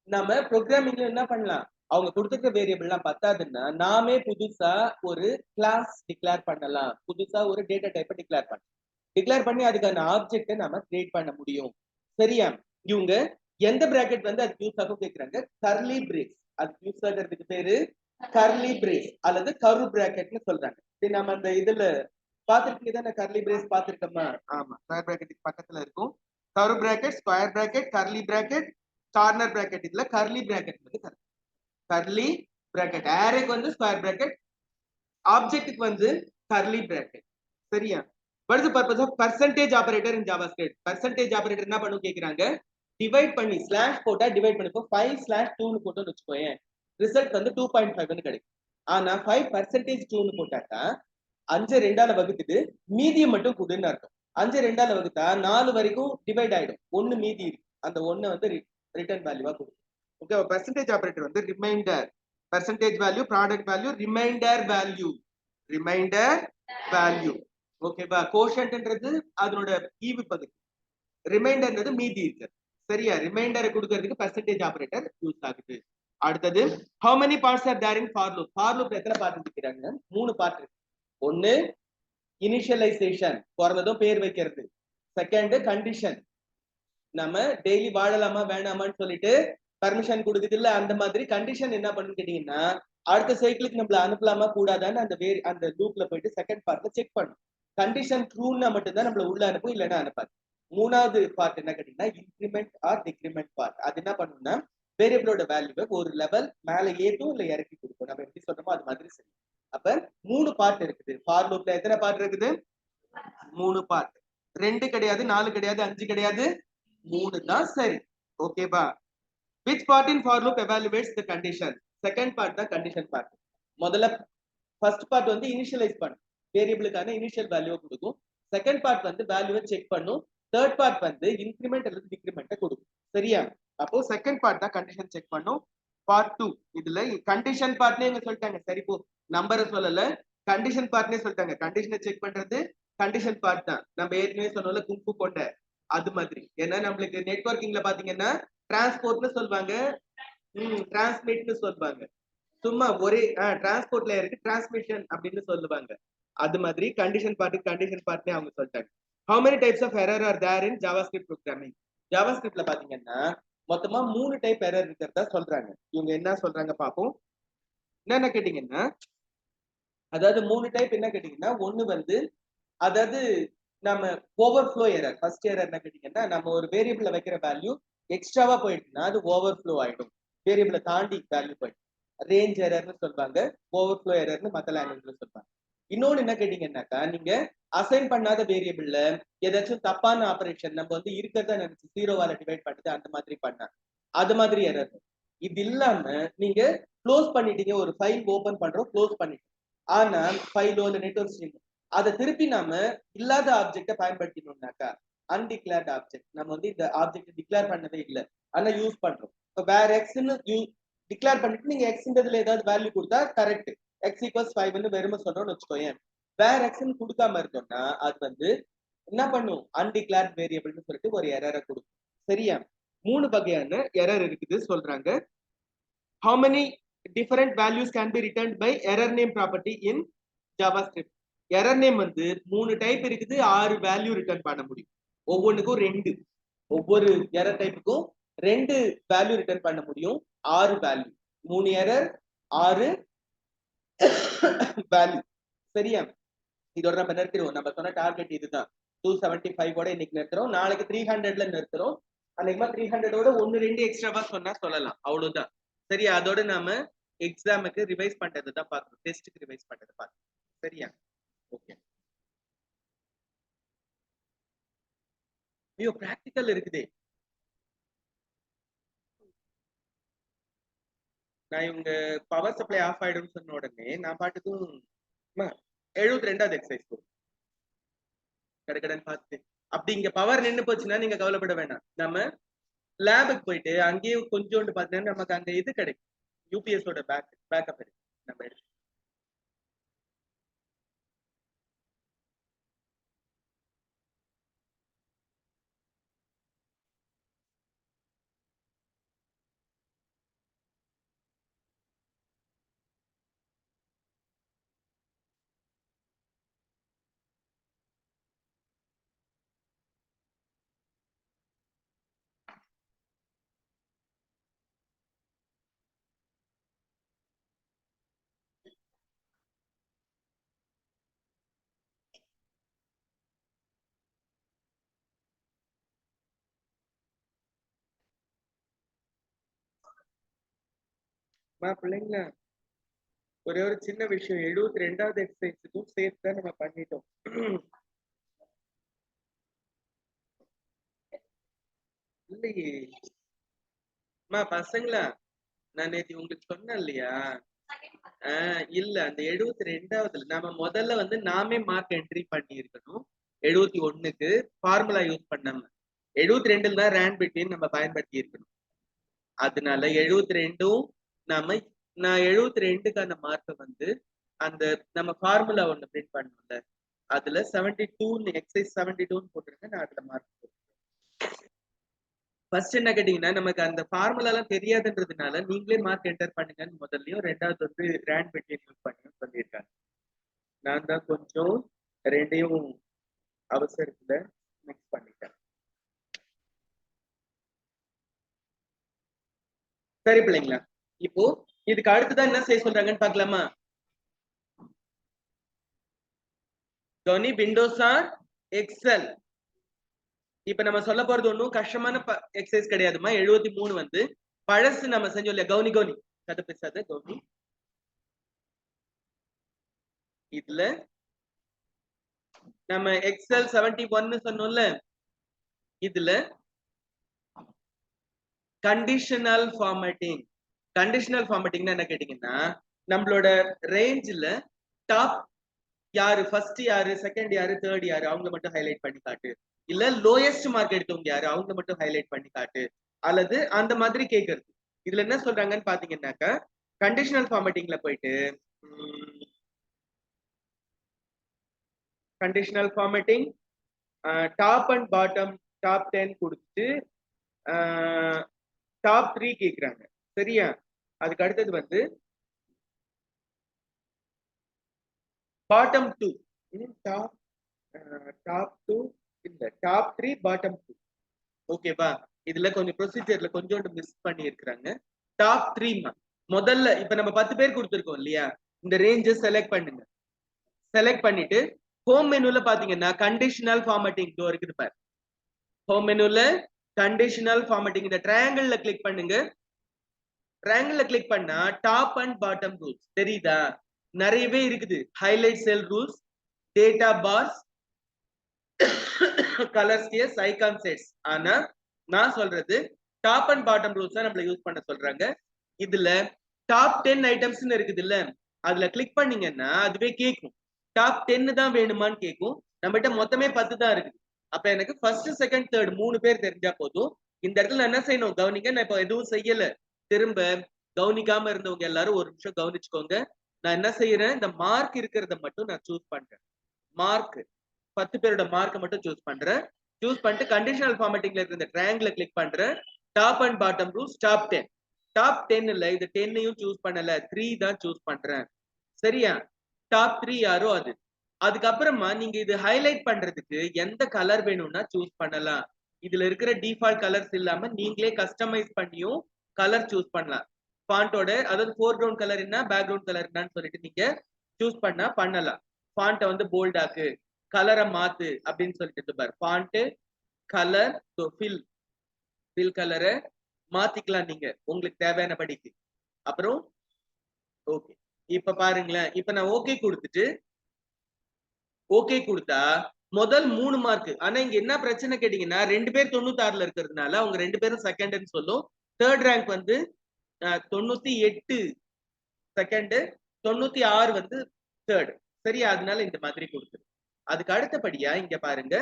நம்ம ப்ரோக்ராமிங்ல என்ன பண்ணலாம்? அவங்க கொடுத்துருக்க வேரியபிள்லாம் பத்தாதுன்னா நாமே புதுசா ஒரு கிளாஸ் டிக்ளேர் பண்ணலாம், புதுசா ஒரு டேட்டா டைப்பை டிக்ளேர் பண்ணலாம். டிக்ளேர் பண்ணி அதுக்கான ஆப்ஜெக்ட்டை நம்ம கிரியேட் பண்ண முடியும். சரியா? இவங்க எந்த பிராக்கெட் வந்து அது யூஸ் ஆகும் கேக்குறாங்க? Curly brace. அது யூஸ் ஆகிறதுக்கு பேரு கர்லி பிரேஸ் அல்லது கர்வ் பிராக்கெட்னு சொல்றாங்க. சரி, நம்ம அந்த இதுல பாத்துருக்கீங்க தானே? கர்லி பிரேஸ் பாத்துருக்கோமா? ஆமா, ஸ்கொயர் பிராக்கெட் பக்கத்துல இருக்கும். Curve bracket, square bracket, curly bracket, corner bracket. இதுல கர்லி பிராக்கெட் வந்து கர்லி பிராக்கெட். அரேக்கு வந்து ஸ்கொயர் பிராக்கெட், ஆப்ஜெக்ட்டுக்கு வந்து கர்லி பிராக்கெட். சரியா? what is the purpose of percentage operator in JavaScript? percentage operator என்ன பண்ணும் கேக்குறாங்க? டிவைட் பண்ணி ஸ்லாஷ் போட்டா டிவைட் பண்ணி, இப்போ 5/2 னு போட்டோம்னு வச்சுக்கோயேன், ரிசல்ட் வந்து 2.5 னு கிடைக்கும். ஆனா 5% 2 னு போட்டாக்கா 5 2ஆல வகுத்துட்டு மீதியை மட்டும் கொடுன்னு அர்த்தம். 5 2ஆல வகுத்தா 4 வரைக்கும் டிவைட் ஆயிடும், 1 மீதி இருக்கு, அந்த 1 வந்து ரிட்டர்ன் வேல்யூவா கொடுக்கும். ஓகே, பெர்சன்டேஜ் ஆபரேட்டர் வந்து remainder, percentage value, product value, remainder value, remainder value. ஓகேவா? கோஷன்ட்ன்றது அதனோட ஈவு பகுதி, ரிமைண்டர்ன்றது மீதி இருக்கு. சரியா? ரிமைண்டரை கொடுக்கிறதுக்கு பெர்சன்டேஜ் ஆபரேட்டர் யூஸ் ஆகுது. அடுத்தது how many parts are there in for loop? for loop எத்தனை பார்ட் இருக்கிறாங்க? 3 பார்ட் இருக்கு. ஒன்னு இனிஷியலைசேஷன், பிறந்ததும் பேர் வைக்கிறது. செகண்ட் கண்டிஷன், நம்ம டெய்லி வாழலாமா வேணாமான்னு சொல்லிட்டு பர்மிஷன் கொடுக்குது இல்ல, அந்த மாதிரி கண்டிஷன் என்ன பண்ணுன்னு கேட்டீங்கன்னா அடுத்த சைக்கிளுக்கு நம்மள அனுப்பலாமா கூடாதான்னு அந்த லூப்ல போயிட்டு செகண்ட் பார்ட்ல செக் பண்ணும். கண்டிஷன் ட்ரூன்னா மட்டும்தான் நம்மள உள்ள அனுப்பும், இல்லைன்னா அனுப்பாது. மூணாவது பார்ட் என்ன கேட்டீங்கன்னா இன்கிரிமெண்ட் ஆர் டிக்ரிமெண்ட் பார்ட். அது என்ன பண்ணும்னா வேரியபிளோட வேல்யூவை ஒரு லெவல் மேல ஏத்தும் இல்ல இறக்கி கொடுக்கும். நம்ம எப்படி சொல்றோமோ அது மாதிரி சரி. அப்ப 3 பார்ட் இருக்குது. ஃபார் லூப்ல எத்தனை பார்ட் இருக்குது? 3 பார்ட். 2 கிடையாது, 4 கிடையாது, 5 கிடையாது, 3 தான் சரி. ஓகேவா? which part in for loop evaluates the condition? Second part தான் கண்டிஷன் பார்ட். முதல்ல ஃபர்ஸ்ட் பார்ட் வந்து இனிஷியலைஸ் பண்ணும், வேரியபிளுக்கான இனிஷியல் வேல்யூவை கொடுக்கும். செகண்ட் பார்ட் வந்து வேல்யூவை செக் பண்ணும். தேர்ட் பார்ட் வந்து இன்கிரிமெண்ட் அல்லது டிக்ரிமெண்ட்டை கொடுக்கும். சரியா? அப்போ செகண்ட் பார்ட் தான் கண்டிஷன் செக் பண்ணும். பார்ட் 2 இதுல கண்டிஷன் பார்ட்னே இங்க சொல்லிட்டாங்க. சரி போ, நம்பரை சொல்லல, கண்டிஷன் பார்ட்னே சொல்லிட்டாங்க. கண்டிஷனை செக் பண்றது கண்டிஷன் பார்ட் தான். நம்ம ஏற்கனவே சொன்னோம்ல குங்ஃபு கொண்ட அது மாதிரி. ஏன்னா நம்மளுக்கு நெட்வொர்க்கிங்ல பாத்தீங்கன்னா டிரான்ஸ்போர்ட்னு சொல்வாங்க, டிரான்ஸ்மிட்னு சொல்வாங்க. சும்மா ஒரே டிரான்ஸ்போர்ட்ல இருக்கு டிரான்ஸ்மிஷன் அப்படின்னு சொல்லுவாங்க. அது மாதிரி கண்டிஷன் பார்ட்னே அவங்க சொல்லிட்டாங்க. how many types of error are there in javascript programming? javascriptல பாத்தீங்கன்னா மொத்தமா 3 டைப் எரர் இருக்கிறதா சொல்றாங்க. இவங்க என்ன சொல்றாங்க பாப்போம். என்ன கேட்டீங்கன்னா, அதாவது 3 டைப் என்ன கேட்டீங்கன்னா, ஒண்ணு வந்து அதாவது நம்ம ஓவர்ஃப்ளோ எரர். ஃபர்ஸ்ட் எரர் என்ன கேட்டீங்கன்னா, நம்ம ஒரு வேரியபிள்ல வைக்கிற வேல்யூ எக்ஸ்ட்ராவா போயிடுச்சுன்னா அது ஓவர்ஃப்ளோ ஆயிடும். வேரியபிளை தாண்டி வேல்யூ போயிடும். ரேஞ்ச் எரர்னு சொல்வாங்க, ஓவர்ஃப்ளோ எரர்னு மத்த லாங்குவேஜ்ல சொல்வாங்க. இன்னொன்னு என்ன கேட்டீங்கன்னாக்கா, நீங்க அசைன் பண்ணாத வேரியபிள்ல ஏதாச்சும் தப்பான ஆபரேஷன் நம்ம வந்து இருக்கிறத நினைச்சு 0வால டிவைட் பண்ணுது அந்த மாதிரி பண்ணா அது மாதிரி எரர். இது இல்லாம நீங்க க்ளோஸ் பண்ணிட்டீங்க, ஒரு ஃபைல் ஓபன் பண்றோம், க்ளோஸ் பண்ணிட்டோம். ஆனா ஃபைலோ இல்ல நெட்வொர்க் ஸ்ட்ரீம் அதை திருப்பி நாம இல்லாத ஆப்ஜெக்டை பயன்படுத்தினோம்னாக்கா, அன்டிக்ளேர்ட் ஆப்ஜெக்ட், நம்ம வந்து இந்த ஆப்ஜெக்ட் டிக்ளேர் பண்ணதே இல்லை ஆனா யூஸ் பண்றோம். இப்போ வேற எக்ஸ்ன்னு டிக்ளேர் பண்ணிட்டு நீங்க எக்ஸ்ன்றதுல ஏதாவது வேல்யூ கொடுத்தா கரெக்ட், எக்ஸ் ஈக்குவல்ஸ் 5ன்னு வெறுமை சொல்றோம்னு வச்சுக்கோயேன். வேற எக்ஸ்ன்னு கொடுக்காம இருந்தோம்னா அது வந்து என்ன பண்ணும், அன்டிக்ளேர்ட் வேரியபிள்னு சொல்லிட்டு ஒரு எரரை கொடுக்கும். சரியா? 3 வகையான எரர் இருக்குது சொல்றாங்க. how many different values can be returned by error name property in javascript? Error name வந்து 3 டைப் இருக்குது, 6 வேல்யூ ரிட்டர்ன் பண்ண முடியும். ஒவ்வொன்றுக்கும் 2, ஒவ்வொரு எரர் டைப்புக்கும் 2 வேல்யூ ரிட்டர்ன் பண்ண முடியும். 6 வேல்யூ, 3 எரர் 6 வேல்யூ. சரியா? இதோட நம்ம நிறுத்திடுவோம். நம்ம சொன்ன டார்கெட் இதுதான். 275 ஓட இன்னைக்கு நிறுத்துறோம், நாளைக்கு 300ல நிறுத்துறோம். அன்னைக்கு 300ஓட 1-2 எக்ஸ்ட்ராவா சொன்னா சொல்லலாம், அவ்வளவுதான். சரியா? அதோட நாம எக்ஸாமுக்கு ரிவைஸ் பண்றது தான் பார்க்கணும், டெஸ்ட்டுக்கு ரிவைஸ் பண்றது பார்க்கணும். சரியா? ஓகே. ஐயோ பிராக்டிக்கல் இருக்குதே. நான் இவங்க பவர் சப்ளை ஆஃப் ஆயிடும்னு சொன்ன உடனே நான் பாட்டுக்கும் 72வது எக்ஸசைஸ் போடும் கடகடன் பார்த்து. அப்படி இங்க பவர் நின்று போச்சுன்னா நீங்க கவலைப்பட வேண்டாம். நம்ம லேபுக்கு போயிட்டு அங்கேயும் கொஞ்சோண்டு பார்த்தீங்கன்னா நமக்கு அங்க இது கிடைக்கும், யூபிஎஸோட பேக்கப் கிடைக்கும். நம்ம எடுத்து பிள்ளைங்களா ஒரே ஒரு சின்ன விஷயம், 72வது எக்ஸசைஸுக்கும் சேர்த்து தான் நம்ம பண்ணிட்டோம். இல்லையே பசங்களா, நான் நேற்று உங்களுக்கு சொன்னேன் இல்லையா? இல்ல, அந்த 72வதுல நாம முதல்ல வந்து நாமே மார்க் என்ட்ரி பண்ணி இருக்கணும். 71க்கு ஃபார்முலா யூஸ் பண்ணாம 72ல தான் ரேண்ட் பிட்வீன் நம்ம பயன்படுத்தி இருக்கணும். அதனால 72ம் நாம நான் 72க்கான மார்க்கை வந்து அந்த நம்ம ஃபார்முலா ஒண்ணு பிரிண்ட் பண்ணோம்ல, அதுல 72 எக்ஸசைஸ் 72 போட்டிருக்கேன். நான் அதுல மார்க் போட்டுருக்கேன். ஃபர்ஸ்ட் என்ன கேட்டீங்கன்னா, நமக்கு அந்த ஃபார்முலா எல்லாம் தெரியாதுன்றதுனால நீங்களே மார்க் என்டர் பண்ணுங்கன்னு முதல்லயும், ரெண்டாவது வந்து ரேண்ட் பிட்வீன் யூஸ் பண்ணுங்கன்னு சொல்லியிருக்காங்க. நான் தான் கொஞ்சம் ரெண்டையும் அவசரத்துல மிக்ஸ் பண்ணிட்டேன். சரி பிள்ளைங்களா, இப்போ இதுக்கு அடுத்துதான் என்ன செய்ய சொல்றாங்கன்னு பாக்கலாமா? டோனி விண்டோஸ் ஆர் எக்ஸல். இப்ப நம்ம சொல்ல போறது ஒன்றும் கஷ்டமான எக்ஸசைஸ் கிடையாதுமா. 73 வந்து பழசு நம்ம செஞ்சோம் இல்லையா, கவுனி கவுனி கதை பேசாத கவுனி. இதுல நம்ம எக்ஸல் 71 சொன்னோம்ல, இதுல கண்டிஷனல் ஃபார்மேட்டிங். கண்டிஷனல் ஃபார்மேட்டிங்னா என்ன கேட்டீங்கன்னா, நம்மளோட ரேஞ்சில் டாப் யாரு, ஃபர்ஸ்ட் யாரு, செகண்ட் யாரு, தேர்ட் யாரு, அவங்க மட்டும் ஹைலைட் பண்ணி காட்டு. இல்ல லோயஸ்ட் மார்க் எடுத்தவங்க யாரு, அவங்க மட்டும் ஹைலைட் பண்ணி காட்டு, அல்லது அந்த மாதிரி கேட்கறது. இதுல என்ன சொல்றாங்கன்னு பாத்தீங்கன்னாக்கா, கண்டிஷனல் ஃபார்மேட்டிங்ல போயிட்டு conditional formatting top and bottom top 10 கொடுத்து டாப் 3 கேக்குறாங்க. சரியா? அதுக்கு அடுத்தது வந்து பாட்டம் 2, டாப் 2 இல்ல டாப் 3 பாட்டம் 2. ஓகேவா? இதுல கொஞ்சம் ப்ரொசீஜர்ல கொஞ்சோண்டு மிஸ் பண்ணி இருக்கிறாங்க. டாப் 3 முதல்ல இப்ப நம்ம 10 பேர் கொடுத்துருக்கோம் இல்லையா, இந்த ரேஞ்சை செலக்ட் பண்ணுங்க. செலக்ட் பண்ணிட்டு ஹோம் மெனுல பாத்தீங்கன்னா கண்டிஷனல் ஃபார்மேட்டிங் இருக்குது பாரு. ஹோம் மெனுல கண்டிஷனல் ஃபார்மேட்டிங் இந்த ட்ரையாங்கிள்ல கிளிக் பண்ணுங்க. ட்ரையாங்கிள்ல கிளிக் பண்ணா டாப் அண்ட் பாட்டம் ரூல்ஸ் தெரியுதா? நிறையவே இருக்குது. Highlight cell rules, data bars, colour scales, icon sets. ஆனா நான் சொல்றது டாப் அண்ட் பாட்டம் ரூல்ஸ் தான் நம்மள யூஸ் பண்ண சொல்றாங்க. இதுல டாப் 10 ஐட்டம்ஸ்னு இருக்குது இல்ல, அதுல கிளிக் பண்ணீங்கன்னா அதுவே கேட்கும் டாப் 10 தான் வேணுமான்னு கேட்கும். நம்மகிட்ட மொத்தமே 10 தான் இருக்குது. அப்ப எனக்கு ஃபர்ஸ்ட் செகண்ட் தேர்ட் 3 பேர் தெரிஞ்சா போதும். இந்த இடத்துல என்ன செய்யணும் கவனிங்க, நான் இப்ப எதுவும் செய்யல. திரும்ப கவனிக்காம இருந்தவங்க எல்லாரும் ஒரு நிமிஷம் கவனிச்சுக்கோங்க. நான் என்ன செய்யறேன், இந்த மார்க் இருக்கிறத மட்டும் நான் சூஸ் பண்றேன். மார்க் 10 பேரோட மார்க்கை மட்டும் சூஸ் பண்றேன். சூஸ் பண்ணிட்டு கண்டிஷனல் ஃபார்மேட்டிங்ல இருக்கிற இந்த ட்ரையாங்கிளை கிளிக் பண்றேன். Top and bottom rules top 10. Top 10 இல்ல, இது 10ஐயும் சூஸ் பண்ணல, 3 தான் சூஸ் பண்றேன். சரியா? டாப் 3 யாரோ அது. அதுக்கப்புறமா நீங்க இது ஹைலைட் பண்றதுக்கு எந்த கலர் வேணும்னா சூஸ் பண்ணலாம். இதுல இருக்கிற டிஃபால்ட் கலர்ஸ் இல்லாம நீங்களே கஸ்டமைஸ் பண்ணியும் கலர் சூஸ் பண்ணலாம். ஃபாண்டோட அதாவது ஃபோர்கிரவுண்ட் கலர் என்ன, பேக்ரவுண்ட் கலர் என்னன்னு சொல்லிட்டு நீங்க சூஸ் பண்ணலாம். ஃபாண்ட்டை வந்து போல்டாக்கு, கலரை மாத்து அப்படின்னு சொல்லிட்டு பாரு. ஃபாண்ட் கலர் ஃபில் கலரை மாத்திக்கலாம் நீங்க உங்களுக்கு தேவையான படிக்கு. அப்புறம் ஓகே. இப்ப பாருங்களேன், இப்ப நான் ஓகே கொடுத்துட்டு ஓகே கொடுத்தா முதல் 3 மார்க். ஆனா இங்க என்ன பிரச்சனை கேட்டீங்கன்னா, 2 பேர் 96ல இருக்கிறதுனால அவங்க 2 பேரும் செகண்ட்னு சொல்லும். தேர்ட் ரேங்க் வந்து 98 செகண்ட், 96 வந்து தேர்ட். சரியா? அதனால இந்த மாதிரி கொடுத்துரு. அதுக்கு அடுத்தபடியா இங்க பாருங்க,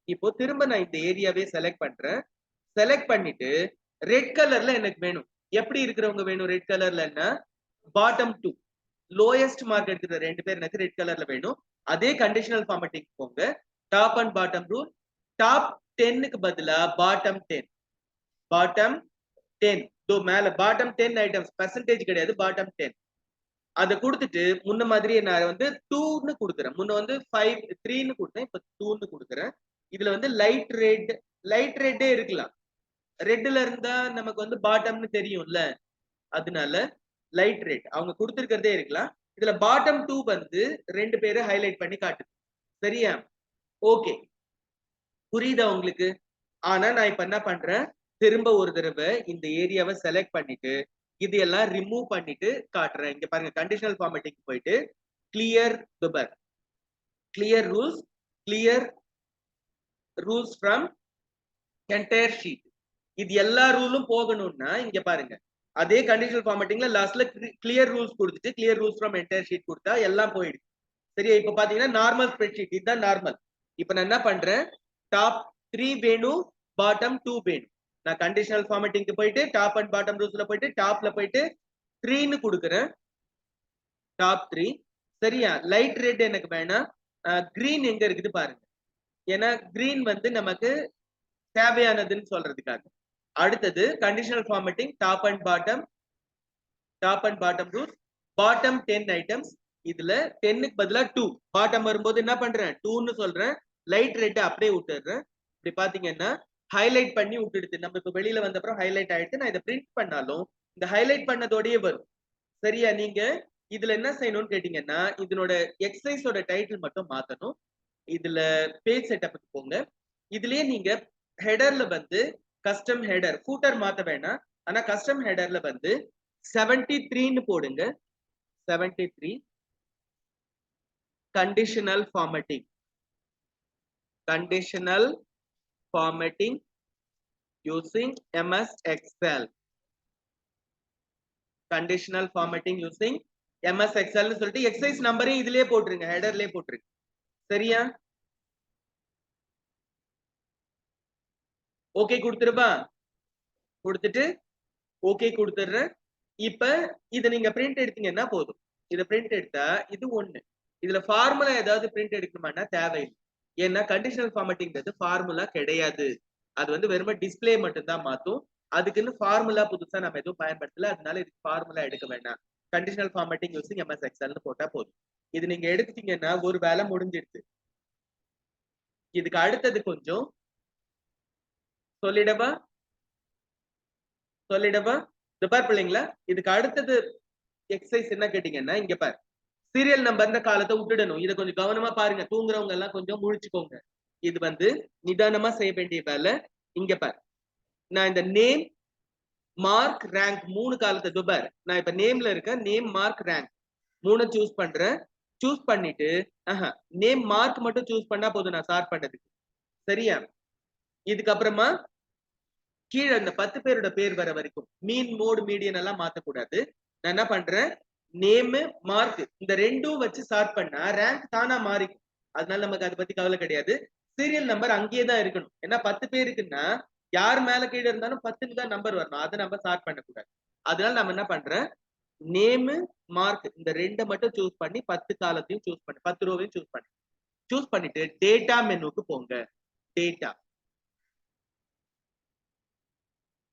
இப்போ திரும்ப நான் இந்த ஏரியாவே செலக்ட் பண்றேன். செலக்ட் பண்ணிட்டு ரெட் கலர்ல எனக்கு வேணும். எப்படி இருக்கிறவங்க வேணும் ரெட் கலர்லன்னா, பாட்டம் 2 லோயஸ்ட் மார்க் எடுக்கிற 2 பேர் எனக்கு ரெட் கலர்ல வேணும். அதே கண்டிஷனல் ஃபார்மேட்டிங் போங்க. Top and bottom rule top 10க்கு பதிலா பாட்டம் 10. பாட்டம் 10 தோ மேல பாட்டம் 10 ஐட்டம்ஸ் பெர்சன்டேஜ் கிடையாது, பாட்டம் 10 அதை கொடுத்துட்டு முன்ன மாதிரியே நான் வந்து 2ன்னு கொடுக்குறேன். முன்ன வந்து 5 3ன்னு கொடுத்தேன், இப்ப 2ன்னு கொடுக்குறேன். இதுல வந்து லைட் ரெட்டே இருக்கலாம். ரெட்ல இருந்தா நமக்கு வந்து பாட்டம்னு தெரியும்ல, அதனால லைட் ரெட் அவங்க கொடுத்திருக்கிறதே இருக்கலாம். இதுல பாட்டம் 2 வந்து 2 பேரை ஹைலைட் பண்ணி காட்டுது. சரியா? ஓகே, புரியுதா உங்களுக்கு? ஆனா நான் இப்ப என்ன பண்றேன், திரும்ப ஒரு தடவை இந்த ஏரியாவை செலக்ட் பண்ணிட்டு இது எல்லாம் ரிமூவ் பண்ணிட்டு காட்டுறேன். இங்க பாருங்க, கண்டிஷனல் ஃபார்மேட்டிங் போயிட்டு clear rules from entire sheet. இது எல்லா ரூலும் போகணும்னா இங்க பாருங்க, அதே கண்டிஷனல் ஃபார்மேட்டிங்ல லாஸ்ட்ல கிளியர் ரூல்ஸ் கொடுத்துட்டு clear rules from entire sheet கொடுத்தா எல்லாம் போயிடுது. சரியா? இப்ப பாத்தீங்கன்னா நார்மல் ஸ்ப்ரெட்ஷீட், இதுதான் நார்மல். இப்ப நான் என்ன பண்றேன், டாப் 3 வேணும், பாட்டம் 2 வேணும். நான் கண்டிஷனல் ஃபார்மேட்டிங்க்கு போயிட்டு டாப் அண்ட் பாட்டம் ரூல்ஸ்ல போயிட்டு டாப்ல போயிட்டு 3ன்னு கொடுக்குறேன். டாப் 3. சரியா? லைட் ரெட் எனக்கு வேணாம், கிரீன் எங்க இருக்குது பாருங்க. ஏன்னா கிரீன் வந்து நமக்கு தேவையானதுன்னு சொல்றதுக்காக. அடுத்தது conditional formatting top and bottom rules bottom 10 items. இதுல 10க்கு பதிலா 2 பாட்டம் வரும்போது என்ன பண்றேன், 2ன்னு சொல்றேன். லைட் ரெட் அப்படியே விட்டுறேன். இப்படி பாத்தீங்கன்னா ஹைலைட் பண்ணி விட்டுடுது. நம்ம இப்ப வெளியில வந்த அப்புறம் ஹைலைட் ஆயிடுச்சு. நான் இதை பிரிண்ட் பண்ணாலும் இந்த ஹைலைட் பண்ணதோடயே வரும். சரியா? நீங்க இதுல என்ன செய்யணும்னு கேட்டீங்கன்னா, இதனோட எக்ஸசைஸோட டைட்டில் மட்டும் மாத்தணும். இதுல பேஜ் செட்டப்புக்கு போங்க. இதுலயே நீங்க ஹெடர்ல வந்து கஸ்டம் ஹெடர் ஃபூட்டர் மாத்த வேணாம். ஆனா கஸ்டம் ஹெடர்ல வந்து 73 ன்னு போடுங்க. 73 conditional formatting using MS Excel. Conditional formatting using MS Excel னு சொல்லிட்டு எக்ஸசைஸ் நம்பரையும் இதுலயே போட்டுருங்க, ஹெடர்லயே போட்டுருங்க. சரியா? ஓகே கொடுத்துருப்பா, கொடுத்துட்டு ஓகே கொடுத்துடுறேன். இப்ப இத நீங்க பிரிண்ட் எடுத்தீங்கன்னா போதும். இத பிரிண்ட் எடுத்தா இது ஒண்ணு. இதுல ஃபார்முலா ஏதாவது பிரிண்ட் எடுக்கணுமானா தேவையில்லை. ஏன்னா கண்டிஷனல் ஃபார்மேட்டிங்கிறது ஃபார்முலா கிடையாது. அது வந்து வெறும் டிஸ்ப்ளே மட்டும் தான் மாத்தும். அதுக்குன்னு ஃபார்முலா புதுசா நம்ம எதுவும் பயன்படுத்தல. அதனால இதுக்கு ஃபார்முலா எடுக்க வேண்டாம். Conditional formatting using MS Excel னு போட்டா போதும். இது நீங்க எடுத்துட்டீங்கன்னா ஒரு வேலை முடிஞ்சிடுது. இதுக்கு அடுத்தது கொஞ்சம் சொல்லிடவா? இது பார் பிள்ளைங்களா, இதுக்கு அடுத்தது எக்ஸசைஸ் என்ன கேட்டீங்கன்னா, இங்க பாரு சீரியல் நம்பர்ன்ற காலத்தை விட்டுடணும். இதை கொஞ்சம் கவனமா பாருங்க. தூங்குறவங்க எல்லாம் கொஞ்சம் முழிச்சுக்கோங்க. இது வந்து நிதானமா செய்ய வேண்டிய வேலை. இங்க பாரு, நான் இந்த நேம் மார்க் ரேங்க் 3 காலத்தை துபார். நான் இப்ப நேம்ல இருக்க நேம் மார்க் ரேங்க் 3 சூஸ் பண்றேன். சூஸ் பண்ணிட்டு நேம் மார்க் மட்டும் சூஸ் பண்ணா போதும் நான் சார்ட் பண்ணதுக்கு. சரியா? இதுக்கப்புறமா கீழே இந்த 10 பேரோட பேர் வர வரைக்கும் மீன் மோடு மீடியன் எல்லாம் மாத்தக்கூடாது. நான் என்ன பண்றேன், நேம் மார்க் இந்த ரெண்டும் வச்சு சார்ட் பண்ணா ரேங்க் தானா மாறிக்கும். அதனால நமக்கு அதை பத்தி கவலை கிடையாது. சீரியல் நம்பர் அங்கேயே தான் இருக்கணும். ஏன்னா 10 பேருக்குன்னா யார் மேல கீழே இருந்தாலும் 10ன்னு தான் நம்பர் வரணும். அதை நம்ம சார்ட் பண்ணக்கூடாது. அதனால நம்ம என்ன பண்றேன், நேம் மார்க் இந்த ரெண்டை மட்டும் சூஸ் பண்ணி 10 காலத்தையும் சூஸ் பண்ணி 10 ரோவையும் சூஸ் பண்ணிட்டு டேட்டா மெனுக்கு போங்க. டேட்டா,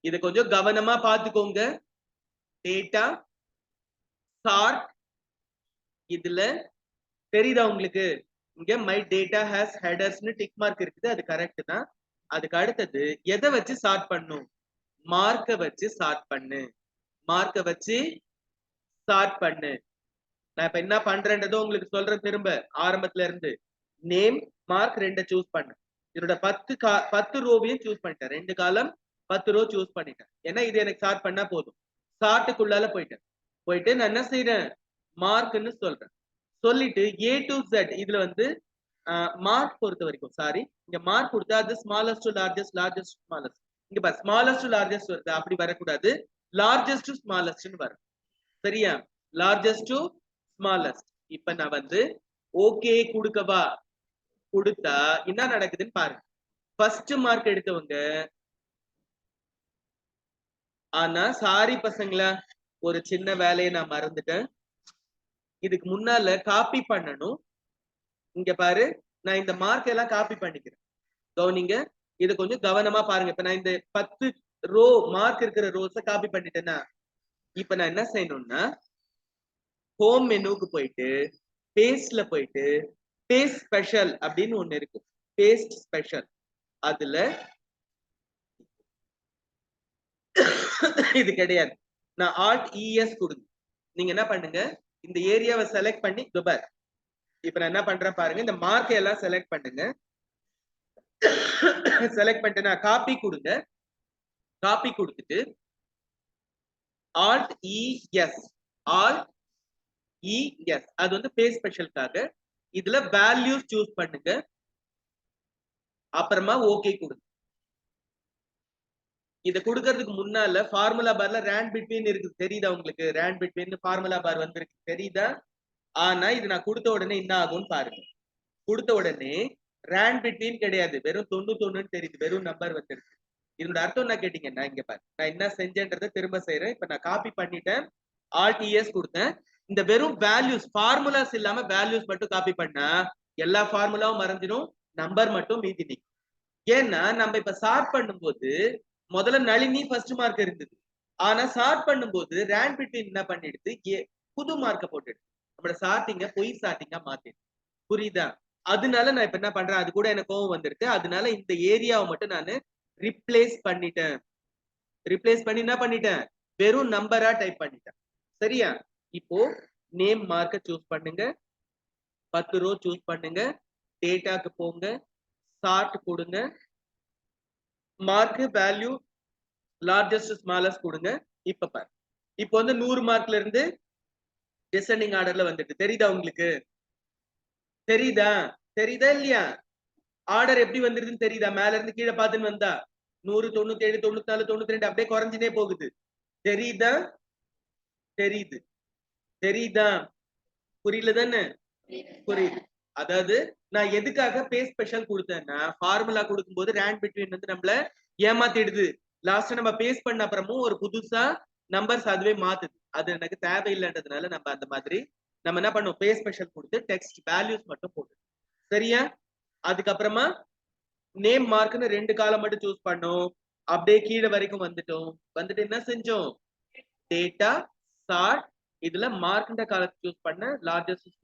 இத கொஞ்சம் கவனமா பாத்துக்கோங்க. டேட்டா சார்ட், இதுல தெரியுதா உங்களுக்கு? இங்க மை டேட்டா ஹேஸ் ஹெடர்ஸ்னு டிக் மார்க் இருக்குது. அது கரெக்ட் தான். அதுக்கு அடுத்தது எதை வச்சு சார்ட் பண்ணும்? மார்க்க வச்சு சார்ட் பண்ணு. மார்க்க வச்சு சார்ட் பண்ணு. நான் இப்ப என்ன பண்றேன்றதோ உங்களுக்கு சொல்றேன். திரும்ப ஆரம்பத்துல இருந்து நேம் மார்க் 2 சூஸ் பண்ணு. இதோட 10 ரோவையும் சூஸ் பண்ணிட்டேன். 2 காலம் 10 ரோ சூஸ் பண்ணிட்டேன். ஏன்னா இது எனக்கு சார்ட் பண்ணா போதும். சார்ட்டுக்குள்ளால போயிட்டு நான் என்ன செய்யறேன், மார்க்னு சொல்றேன். சொல்லிட்டு A to Z இதுல வந்து மார்க் பொறுத்த வரைக்கும் சாரி, இங்க மார்க் கொடுத்தா அது smallest to largest, largest smallest. இங்க பாரு ஸ்மாலஸ்ட் டு லார்ஜஸ்ட் வருது. அப்படி வரக்கூடாது, லார்ஜஸ்ட் டு ஸ்மாலஸ்ட்னு வரும். சரியா? Largest to smallest. இப்ப நான் வந்து ஓகே கொடுக்கவா? கொடுத்தா என்ன நடக்குதுன்னு பாருங்க. ஃபர்ஸ்ட் மார்க் எடுத்தவங்க, ஆனா சாரி பசங்களா, ஒரு சின்ன வேலையை நான் மறந்துட்டேன். இதுக்கு முன்னால காப்பி பண்ணணும். இங்க பாரு, நான் இந்த மார்க் எல்லாம் காப்பி பண்ணிக்கிறேன். கவனிங்க, இது கொஞ்சம் கவனமா பாருங்க. இப்ப நான் இந்த 10 ரோ மார்க் இருக்கிற ரோஸ காப்பி பண்ணிட்டேன்னா, இப்ப நான் என்ன செய்யணும்னா ஹோம் மெனுக்கு போயிட்டு பேஸ்ட்ல போயிட்டு பேஸ்ட் ஸ்பெஷல் அப்படின்னு ஒண்ணு இருக்கு. பேஸ்ட் ஸ்பெஷல், அதுல இது கிடையாது. நான் Alt ES கொடுங்க. நீங்க என்ன பண்ணுங்க, இந்த ஏரியாவை செலக்ட் பண்ணி துபார். இப்ப நான் என்ன பண்றேன் பாருங்க, இந்த மார்க்கை எல்லாம் செலக்ட் பண்ணுங்க. செலக்ட் பண்ணிட்டு காப்பி கொடுங்க. காப்பி கொடுத்துட்டு Alt ES, Alt ES அது வந்து பேஸ்ட் ஸ்பெஷலுக்காக. இதுல வேல்யூஸ் சூஸ் பண்ணுங்க. அப்புறமா ஓகே கொடுங்க. இத கொடுக்கிறதுக்கு முன்னால ஃபார்முலா பார்ல ரேண்ட் பிட்வீன் இருக்கு. தெரியுதா உங்களுக்கு? ரேண்ட் பிட்வீன் ஃபார்முலா பார் வந்திருக்கு, தெரியுதா? ஆனா இது நான் கொடுத்த உடனே என்ன ஆகும்னு பாருங்க. கொடுத்த உடனே ரேண்ட் பிட்வீன் கிடையாது, வெறும் 91 தெரியுது, வெறும் நம்பர் வந்துருக்கு. இதோட அர்த்தம் என்ன கேட்டீங்கன்னா, இங்க பாரு நான் என்ன செஞ்சேன்றதை திரும்ப செய்யறேன். இப்ப நான் காப்பி பண்ணிட்டேன், Alt ES கொடுத்தேன். இந்த வெறும் வேல்யூஸ், ஃபார்முலாஸ் இல்லாம வேல்யூஸ் மட்டும் காப்பி பண்ணா எல்லா ஃபார்முலாவும் மறைஞ்சிடும், நம்பர் மட்டும் மீதி நிற்கும். ஏன்னா நம்ம இப்ப சார்ட் பண்ணும்போது முதல்ல நளினி ஃபர்ஸ்ட் மார்க் இருந்தது. ஆனா சார்ட் பண்ணும்போது ரேண்ட் பிட்வீன் என்ன பண்ணிடுது, புது மார்க்க போட்டுடுது. நம்மளோட சார்ட்டிங்க பொய் சார்ட்டிங்கா மாத்திடுது. புரியுதா? அதனால நான் இப்ப என்ன பண்றேன், அது கூட எனக்கு கோவம் வந்துருக்கு. அதனால இந்த ஏரியாவை மட்டும் நான் ரிப்ளேஸ் பண்ணிட்டேன். ரிப்ளேஸ் பண்ணி என்ன பண்ணிட்டேன், வெறும் நம்பரா டைப் பண்ணிட்டேன். சரியா? இப்போ நேம் மார்க்க சூஸ் பண்ணுங்க, 10 ரோ சூஸ் பண்ணுங்க, டேட்டாக்கு போங்க, சார்ட் கொடுங்க, மார்க் வேல்யூ லார்ஜஸ்ட் ஸ்மாலஸ்ட் கொடுங்க. இப்ப பாரு, இப்போ வந்து 100 மார்க்ல இருந்து டிசெண்டிங் ஆர்டர்ல வந்துட்டு தெரியுதா உங்களுக்கு? தெரியுதா? தெரியுதா இல்லையா? ஆர்டர் எப்படி வந்துருதுன்னு தெரியுதா? மேல இருந்து கீழே பார்த்துன்னு வந்தா 100, 97, 94, 92 அப்படியே குறைஞ்சினே போகுது. தெரியுதா? தெரியுது. தெரியுதா? புரியல தானே? புரியுது. அதாவது நான் எதுக்காக பே ஸ்பெஷல் கொடுத்தேன்னா, ஃபார்முலா கொடுக்கும்போது ரேண்ட் பிட்வீன் வந்து நம்மள ஏமாத்திடுது. லாஸ்ட் நம்ம பேஸ் பண்ண அப்புறமும் ஒரு புதுசா நம்பர்ஸ் அதுவே மாத்துது. அது எனக்கு தேவையில்லைன்றதுனால நம்ம அந்த மாதிரி நம்ம என்ன பண்ணுவோம், பே ஸ்பெஷல் கொடுத்து டெக்ஸ்ட் வேல்யூஸ் மட்டும் போட்டு. சரியா? அதுக்கப்புறமா நேம் மார்க்னு 2 காலம் மட்டும் சூஸ் பண்ணோம். அப்படியே கீழே வரைக்கும் வந்துட்டோம். வந்துட்டு என்ன செஞ்சோம், டேட்டா சார்ட் இதுல மார்க்ன்ற காலத்தை சூஸ் பண்ண லார்ஜஸ்ட்